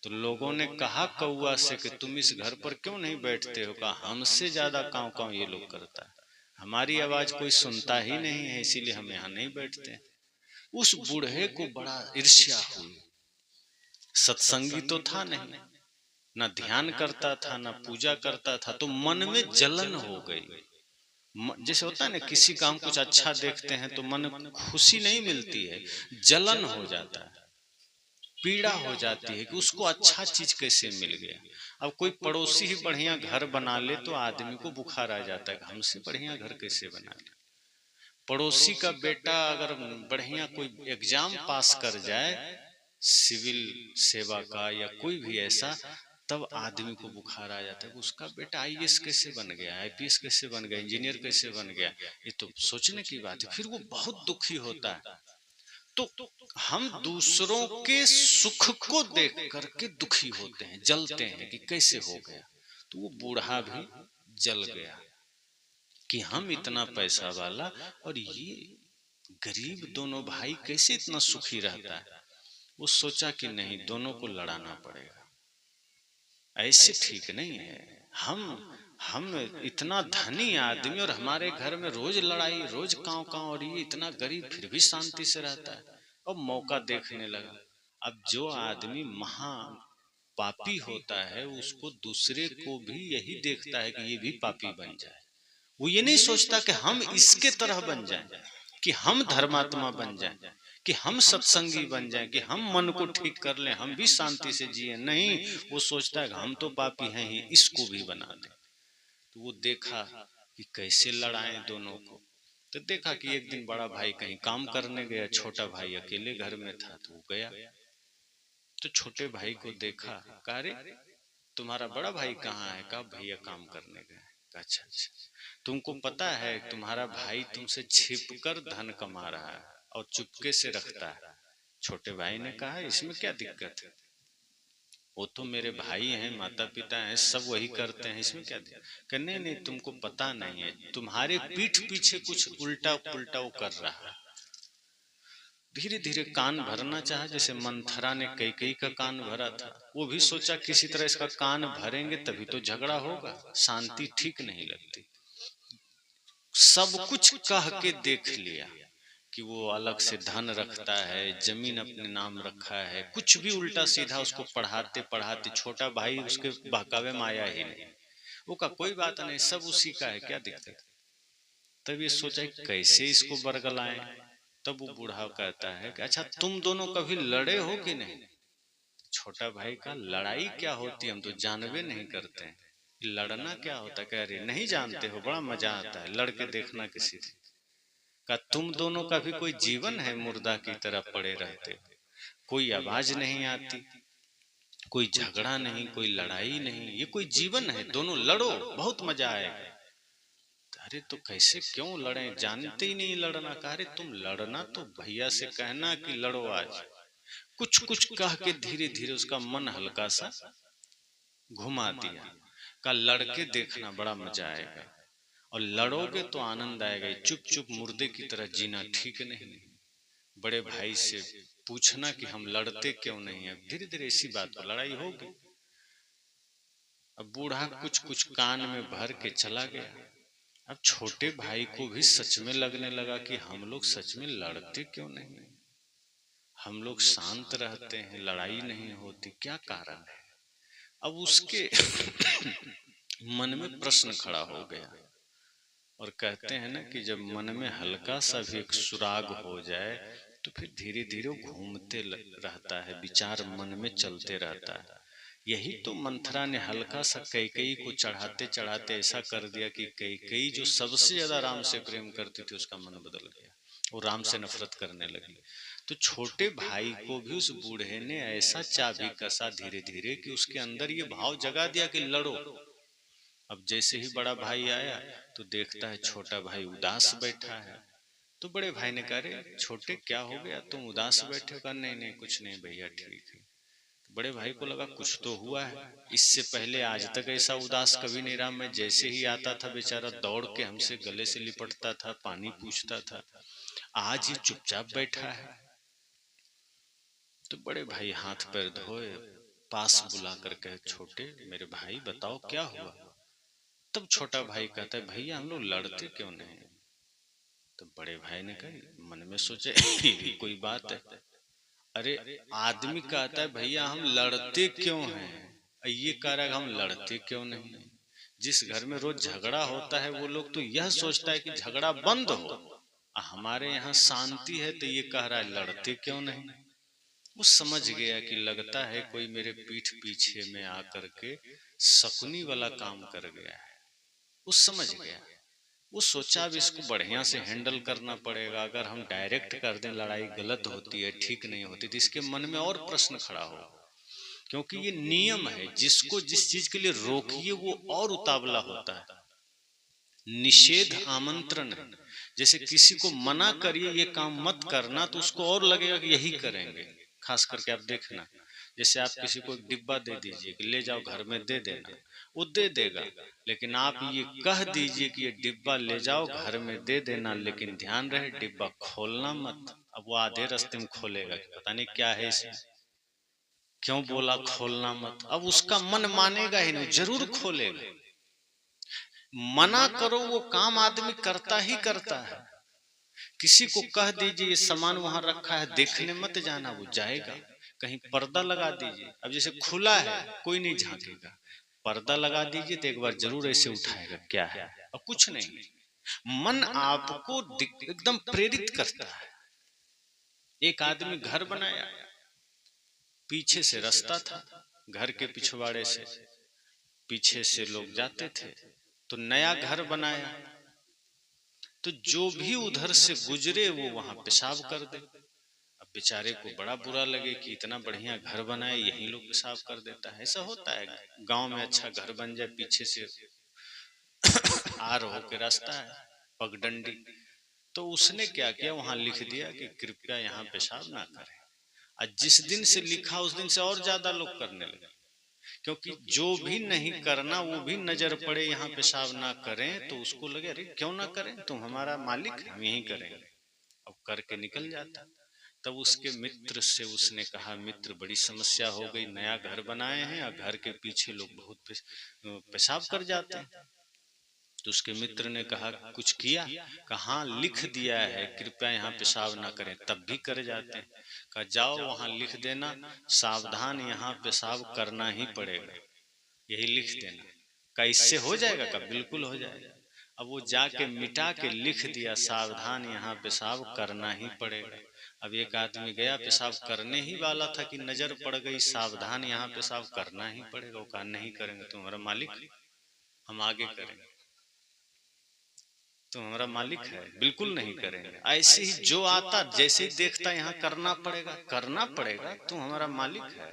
तो लोगों ने कहा कौवा से कि तुम इस घर पर क्यों नहीं बैठते हो। कहा हमसे ज्यादा कांव कांव ये लोग करता है, हमारी आवाज कोई सुनता ही नहीं है, इसीलिए हम यहाँ नहीं बैठते। उस बूढ़े को बड़ा ईर्ष्या हुई। सत्संगी तो था नहीं, न ध्यान करता था, न पूजा करता था, तो मन में जलन हो गई। जैसे होता है ना, किसी का हम कुछ अच्छा देखते हैं तो मन खुशी नहीं मिलती है, जलन हो जाता है, पीड़ा हो जाती है कि उसको अच्छा चीज कैसे मिल गया। अब कोई पड़ोसी ही बढ़िया घर बना ले तो आदमी को बुखार आ जाता है कि हमसे बढ़िया घर कैसे बना ले। पड़ोसी का बेटा अगर बढ़िया कोई एग्जाम पास कर जाए, सिविल सेवा का या कोई भी ऐसा, तब आदमी को बुखार आ जाता है। उसका बेटा आईएएस कैसे बन गया, आईपीएस कैसे बन गया, इंजीनियर कैसे बन गया, ये तो सोचने की बात है। फिर वो बहुत दुखी होता है। तो हम दूसरों के सुख को देख करके दुखी होते हैं, जलते हैं कि कैसे हो गया। तो वो बूढ़ा भी जल गया कि हम इतना पैसा वाला और ये गरीब दोनों भाई कैसे इतना सुखी रहता है। वो सोचा कि नहीं, दोनों को लड़ाना पड़ेगा, ऐसे ठीक नहीं है। हम इतना धनी आदमी और हमारे घर में रोज लड़ाई, रोज कांव कांव, और ये इतना गरीब फिर भी शांति से रहता है। अब मौका देखने लगा। अब जो आदमी महा पापी होता है उसको दूसरे को भी यही देखता है कि ये भी पापी बन जाए। वो ये नहीं सोचता कि हम इसके तरह बन जाएं, कि हम धर्मात्मा बन जाएं, कि हम सत्संगी बन जाएं, कि हम मन को ठीक कर लें, हम भी शांति से जिए। नहीं, वो सोचता है कि हम तो पापी हैं ही, इसको भी बना दें। तो वो देखा कि कैसे लड़ाएं दोनों को। तो देखा कि एक दिन बड़ा भाई कहीं काम करने गया, छोटा भाई अकेले घर में था, तो वो गया। तो छोटे भाई को देखा, कहा रे तुम्हारा बड़ा भाई कहाँ है। कहा भैया काम करने गए। अच्छा अच्छा, तुमको पता है तुम्हारा भाई तुमसे छिपकर धन कमा रहा है और चुपके से रखता है। छोटे भाई ने कहा इसमें क्या दिक्कत है, वो तो मेरे भाई हैं, माता पिता हैं, सब वही करते हैं, इसमें क्या दिक्कत। कि नहीं नहीं, तुमको पता नहीं है, तुम्हारे पीठ पीछे कुछ उल्टा पुल्टा वो कर रहा है। धीरे धीरे कान भरना चाहा, जैसे मंथरा ने कैकेयी का कान भरा था। वो भी सोचा किसी तरह इसका कान भरेंगे तभी तो झगड़ा होगा, शांति ठीक नहीं लगती। सब कुछ कह के देख लिया कि वो अलग से धन रखता है, जमीन अपने नाम रखा है, कुछ भी उल्टा सीधा उसको पढ़ाते पढ़ाते छोटा भाई उसके बहकावे में आया ही नहीं। वो का कोई बात नहीं, सब उसी का है, क्या दिक्कत। तब ये सोचा कैसे इसको बरगलाएं। तब वो बूढ़ा कहता है कि अच्छा तुम दोनों कभी लड़े हो कि नहीं। छोटा भाई का लड़ाई क्या होती है, हम तो जानबे नहीं करते हैं, लड़ना क्या होता है। कह रहे नहीं जानते हो, बड़ा मजा आता है लड़के देखना किसी से। का तुम दोनों का भी कोई जीवन है, मुर्दा की तरह पड़े रहते हो, कोई आवाज नहीं आती, कोई झगड़ा नहीं, कोई लड़ाई नहीं, ये कोई जीवन है, दोनों लड़ो, बहुत मजा आएगा। अरे तो कैसे, क्यों लड़े, जानते ही नहीं लड़ना का। अरे तुम लड़ना तो भैया से कहना कि लड़ो आज, कुछ कुछ कह के धीरे धीरे उसका मन हल्का सा घुमा दिया। का लड़के देखना बड़ा मजा आएगा, और लड़ोगे तो आनंद आएगा। चुप चुप मुर्दे की तरह जीना ठीक नहीं। बड़े भाई से पूछना कि हम लड़ते क्यों नहीं। अब धीरे धीरे इसी बात पर लड़ाई होगी। अब बूढ़ा कुछ कुछ कान में भर के चला गया। अब छोटे भाई को भी सच में लगने लगा कि हम लोग सच में लड़ते क्यों नहीं, हम लोग शांत रहते हैं, लड़ाई नहीं होती, क्या कारण है। अब उसके मन में प्रश्न खड़ा हो गया। और कहते हैं ना कि जब मन में हल्का सा भी एक सुराग हो जाए तो फिर धीरे धीरे घूमते रहता है, विचार मन में चलते रहता है। यही तो मंथरा ने हल्का सा कैकेयी को चढ़ाते चढ़ाते ऐसा कर दिया कि कैकेयी जो सबसे ज्यादा राम से प्रेम करती थी उसका मन बदल गया, वो राम से नफरत करने लगी। तो छोटे भाई को भी उस बूढ़े ने ऐसा चाबी कसा धीरे धीरे कि उसके अंदर ये भाव जगा दिया कि लड़ो। अब जैसे ही बड़ा भाई आया तो देखता है छोटा भाई उदास बैठा है। तो बड़े भाई ने कहा, रे छोटे क्या हो गया, तुम उदास बैठे हो। कहा नहीं नहीं कुछ नहीं भैया, ठीक है। तो बड़े भाई को लगा कुछ तो हुआ है, इससे पहले आज तक ऐसा उदास कभी नहीं रहा। मैं जैसे ही आता था बेचारा दौड़ के हमसे गले से लिपटता था, पानी पूछता था, आज ये चुपचाप बैठा है। तो बड़े भाई हाथ पैर धोए, पास बुला कर कहे, छोटे मेरे भाई बताओ क्या हुआ। तब छोटा भाई कहता है, भैया हम लोग लड़ते क्यों नहीं। तो बड़े भाई ने कहा, मन में सोचे ये भी कोई बात है। अरे आदमी कहता है भैया हम लड़ते क्यों हैं, ये कह रहा है हम लड़ते क्यों नहीं। जिस घर में रोज झगड़ा होता है वो लोग तो यह सोचता है कि झगड़ा बंद हो, हमारे यहाँ शांति है तो ये कह रहा है लड़ते क्यों नहीं। वो समझ गया कि लगता है कोई मेरे पीठ पीछे में आकर के शकुनी वाला काम कर गया है। वो समझ गया, वो सोचा अब इसको बढ़िया से हैंडल करना पड़ेगा। अगर हम डायरेक्ट कर दें लड़ाई गलत होती है, ठीक नहीं होती, तो इसके मन में और प्रश्न खड़ा हो। क्योंकि ये नियम है, जिसको जिस चीज के लिए रोकिए वो और उतावला होता है। निषेध आमंत्रण है, जैसे किसी को मना करिए ये काम मत करना तो उसको और लगेगा कि यही करेंगे। खास करके आप देखना, जैसे आप किसी को एक डिब्बा दे दीजिए कि ले जाओ घर में दे देना, वो दे देगा। लेकिन आप ये कह दीजिए कि ये डिब्बा ले जाओ घर में दे देना, लेकिन ध्यान रहे डिब्बा खोलना मत। अब वो आधे रास्ते में खोलेगा कि पता नहीं क्या है इसमें, क्यों बोला खोलना मत। अब उसका मन मानेगा ही नहीं, जरूर खोलेगा। मना करो वो काम आदमी करता ही करता है। किसी को कह दीजिए ये सामान वहां रखा है देखने मत जाना, वो जाएगा। कहीं पर्दा लगा दीजिए, अब जैसे खुला है कोई नहीं झांकेगा, पर्दा लगा दीजिए तो एक बार जरूर ऐसे उठाएगा क्या है, और कुछ नहीं। मन आपको एकदम प्रेरित करता है। एक आदमी घर बनाया, पीछे से रास्ता था, घर के पिछवाड़े से पीछे से लोग जाते थे, तो नया घर बनाया तो जो भी उधर से गुजरे वो वहां पेशाब कर दे। अब बेचारे को बड़ा बुरा लगे कि इतना बढ़िया घर बनाए यही लोग पेशाब कर देता है। ऐसा होता है गांव में, अच्छा घर बन जाए पीछे से आर हो के रास्ता है पगडंडी, तो उसने क्या किया वहां लिख दिया कि कृपया यहाँ पेशाब ना करें। और जिस दिन से लिखा उस दिन से और ज्यादा लोग करने लगे, क्योंकि जो भी नहीं करना वो भी नजर पड़े यहाँ पेशाब ना करें तो उसको लगे अरे क्यों ना करें, तुम हमारा मालिक, हम यही करेंगे। अब करके निकल जाता। तब उसके मित्र से उसने कहा, मित्र बड़ी समस्या हो गई, नया घर बनाए हैं और घर के पीछे लोग बहुत पेशाब कर जाते हैं। तो उसके मित्र ने कहा कुछ किया, कहा लिख दिया है कृपया यहाँ पेशाब ना करें, तब भी कर जाते हैं। कहा जाओ वहां लिख देना सावधान यहाँ पेशाब करना ही पड़ेगा, यही लिख देना। का इससे हो जाएगा, का बिल्कुल हो जाएगा। अब वो जाके मिटा के लिख दिया सावधान यहाँ पेशाब करना ही पड़ेगा। अब एक आदमी गया पेशाब करने ही वाला था कि नजर पड़ गई सावधान यहाँ पेशाब करना ही पड़ेगा। वो कहा नहीं करेंगे, तुम्हारा मालिक, हम आगे करेंगे, तो हमारा मालिक है, बिल्कुल नहीं करेंगे। ऐसे ही जो आता जैसे ही देखता यहाँ करना पड़ेगा, करना पड़ेगा, तुम हमारा मालिक है।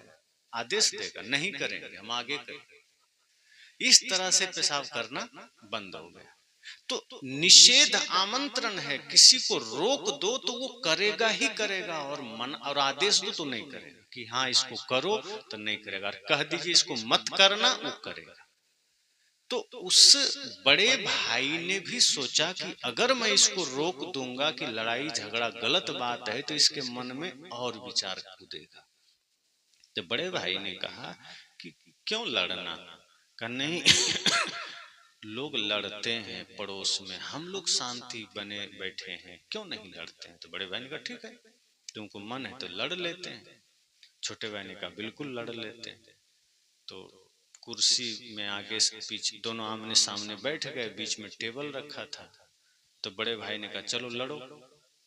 आदेश देगा, नहीं करेंगे, हम आगे करेंगे। इस तरह से पेशाब करना बंद हो गया। तो निषेध आमंत्रण है, किसी को रोक दो तो वो करेगा ही करेगा, और मन और आदेश दो तो नहीं करेगा कि हाँ इसको करो, तो नहीं करेगा। और कह दीजिए इसको मत करना, वो करेगा। तो उस बड़े भाई ने भी सोचा कि अगर मैं इसको रोक दूंगा कि लड़ाई झगड़ा गलत बात है, तो इसके मन में और विचार कूदेगा। तो बड़े भाई ने कहा कि क्यों लड़ना? कहा नहीं लोग लड़ते हैं पड़ोस में, हम लोग शांति बने बैठे हैं, क्यों नहीं लड़ते हैं? तो बड़े भाई ने कहा ठीक है, तुमको मन है तो लड़ लेते हैं। छोटे भाई ने कहा बिल्कुल लड़ लेते हैं। तो कुर्सी में आगे से पीछे दोनों आमने सामने बैठ गए, बीच में टेबल रखा था। तो बड़े भाई ने कहा चलो लड़ो।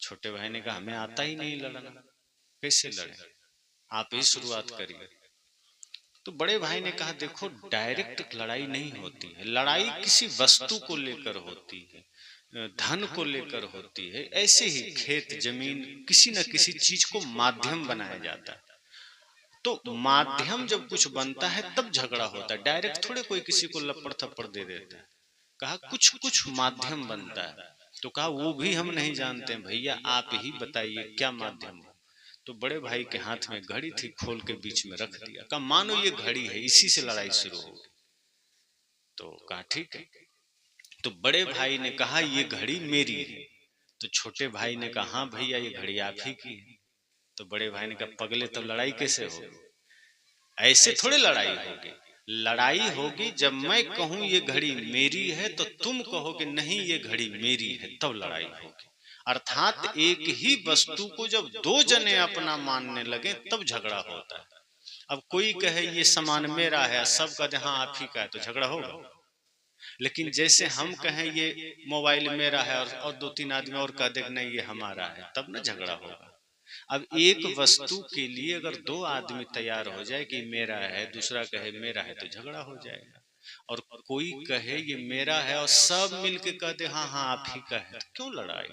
छोटे भाई ने कहा हमें आता ही नहीं लड़ना, कैसे लड़े, आप ही शुरुआत करिए। तो बड़े भाई ने कहा देखो डायरेक्ट लड़ाई नहीं होती है, लड़ाई किसी वस्तु को लेकर होती है, धन को लेकर होती है। ऐसे ही खेत जमीन, किसी न किसी चीज को माध्यम बनाया जाता है। तो माध्यम जब कुछ बनता है तब झगड़ा होता है, डायरेक्ट थोड़े कोई किसी को लपड़ थप्पड़ दे देता है। कहा कुछ कुछ माध्यम बनता है। तो कहा वो भी हम नहीं जानते भैया, आप ही बताइए क्या माध्यम है। तो बड़े भाई के हाथ में घड़ी थी, खोल के बीच में रख दिया। कहा मानो ये घड़ी है, इसी से लड़ाई शुरू होगी। तो कहा ठीक है। तो बड़े भाई ने कहा ये घड़ी मेरी है। तो छोटे भाई ने कहा हाँ भैया ये घड़ी आप ही की है। तो बड़े भाई ने कहा पगले तो लड़ाई कैसे होगी, ऐसे थोड़े लड़ाई होगी। लड़ाई होगी जब मैं कहूं ये घड़ी मेरी है तो तुम कहोगे नहीं ये घड़ी मेरी है, तब लड़ाई होगी। अर्थात एक ही वस्तु को जब दो जने अपना मानने लगे तब झगड़ा होता है। अब कोई कहे ये सामान मेरा है, सब कहे हाँ आप ही का है, तो झगड़ा होगा। लेकिन जैसे हम कहें ये मोबाइल मेरा है और दो तीन आदमी और कह दे नहीं ये हमारा है, तब ना झगड़ा होगा। अब एक वस्तु के लिए अगर दो आदमी तैयार हो जाए कि मेरा है, दूसरा कहे मेरा है, तो झगड़ा हो जाएगा। और कोई कहे ये मेरा है और सब मिलके कहते हाँ हाँ आप ही का है, तो क्यों लड़ाई?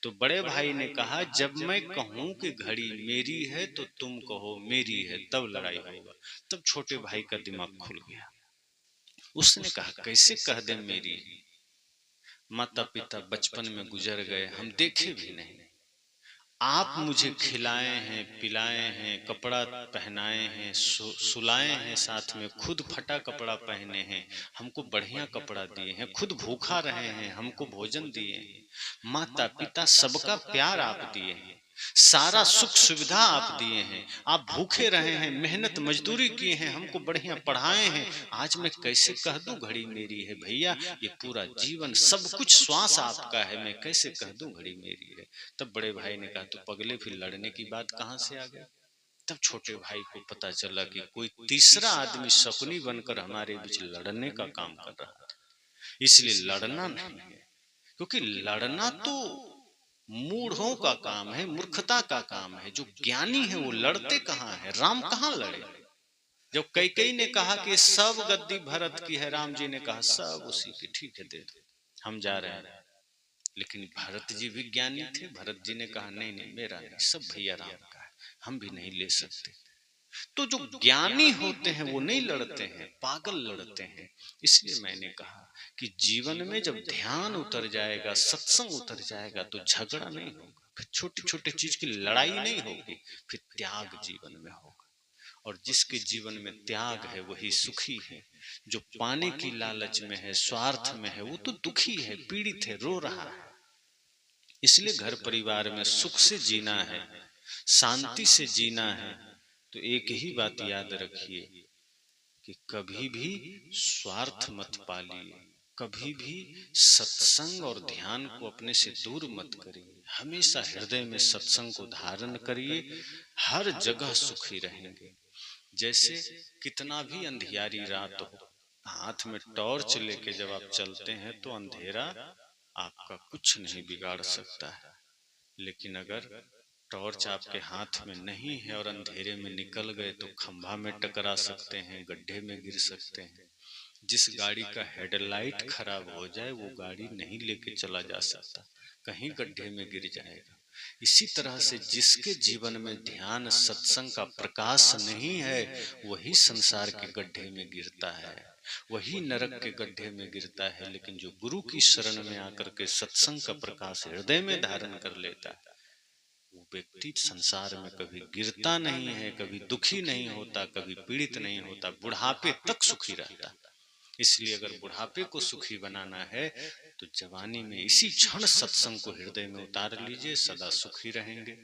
तो बड़े भाई ने कहा जब मैं कहूं कि घड़ी मेरी है तो तुम कहो मेरी है, तब लड़ाई होगा। तब छोटे भाई का दिमाग खुल गया। उसने कहा कैसे कह दे मेरी? माता पिता बचपन में गुजर गए, हम देखे भी नहीं। आप मुझे खिलाए हैं, पिलाए हैं, कपड़ा पहनाए हैं, सुलाए हैं, साथ में खुद फटा कपड़ा पहने हैं, हमको बढ़िया कपड़ा दिए हैं, खुद भूखा रहे हैं, हमको भोजन दिए हैं। माता पिता सबका प्यार आप दिए हैं, सारा सुख सुविधा आप दिए हैं। आप भूखे रहे हैं, मेहनत मजदूरी किए हैं, हमको बढ़िया पढ़ाए हैं। आज मैं कैसे कह दूं घड़ी मेरी है? भैया ये पूरा जीवन सब कुछ श्वास आपका है, मैं कैसे कह दूं घड़ी मेरी है? तब बड़े भाई ने कहा तो पगले फिर लड़ने की बात कहां से आ गई? तब छोटे भाई को पता चला कि कोई तीसरा आदमी शकुनी बनकर हमारे बीच लड़ने का काम कर रहा था। इसलिए लड़ना नहीं है, क्योंकि लड़ना तो मूढ़ों का काम है, मूर्खता का काम है। जो ज्ञानी है वो लड़ते कहाँ है? राम कहाँ लड़े? जब कैकेयी ने कहा कि सब गद्दी भरत की है, राम जी ने कहा सब उसी की, ठीक है दे दो, हम जा रहे हैं। लेकिन भरत जी भी ज्ञानी थे, भरत जी ने कहा नहीं नहीं मेरा नहीं, सब भैया राम का है, हम भी नहीं ले सकते। तो जो ज्ञानी होते हैं वो नहीं लड़ते हैं, पागल लड़ते हैं। इसलिए मैंने कहा कि जीवन में जब ध्यान उतर जाएगा, सत्संग उतर जाएगा, तो झगड़ा नहीं होगा, फिर छोटी छोटी चीज की लड़ाई नहीं होगी, फिर त्याग जीवन में होगा। और जिसके जीवन में त्याग है वही सुखी है। जो पाने की लालच में है, स्वार्थ में है, वो तो दुखी है, पीड़ित है, रो रहा है। इसलिए घर परिवार में सुख से जीना है, शांति से जीना है, तो एक ही बात याद रखिए कि कभी भी स्वार्थ मत पालिए, कभी भी सत्संग और ध्यान को अपने से दूर मत करिए। हमेशा हृदय में सत्संग को धारण करिए, हर जगह सुखी रहेंगे। जैसे कितना भी अंधियारी रात हो, हाथ में टॉर्च लेके जब आप चलते हैं तो अंधेरा आपका कुछ नहीं बिगाड़ सकता है। लेकिन अगर टॉर्च आपके हाथ में नहीं है और अंधेरे में निकल गए तो खंभा में टकरा सकते हैं, गड्ढे में गिर सकते हैं। जिस गाड़ी का हेडलाइट खराब हो जाए वो गाड़ी नहीं लेके चला जा सकता, कहीं गड्ढे में गिर जाएगा। इसी तरह से जिसके जीवन में ध्यान सत्संग का प्रकाश नहीं है, वही संसार के गड्ढे में गिरता है, वही नरक के गड्ढे में गिरता है। लेकिन जो गुरु की शरण में आकर के सत्संग का प्रकाश हृदय में धारण कर लेता है, वो व्यक्ति संसार में कभी गिरता नहीं है, कभी दुखी नहीं होता, कभी पीड़ित नहीं होता, बुढ़ापे तक सुखी रहता है। इसलिए अगर बुढ़ापे को सुखी बनाना है तो जवानी में इसी क्षण सत्संग को हृदय में उतार लीजिए, सदा सुखी रहेंगे।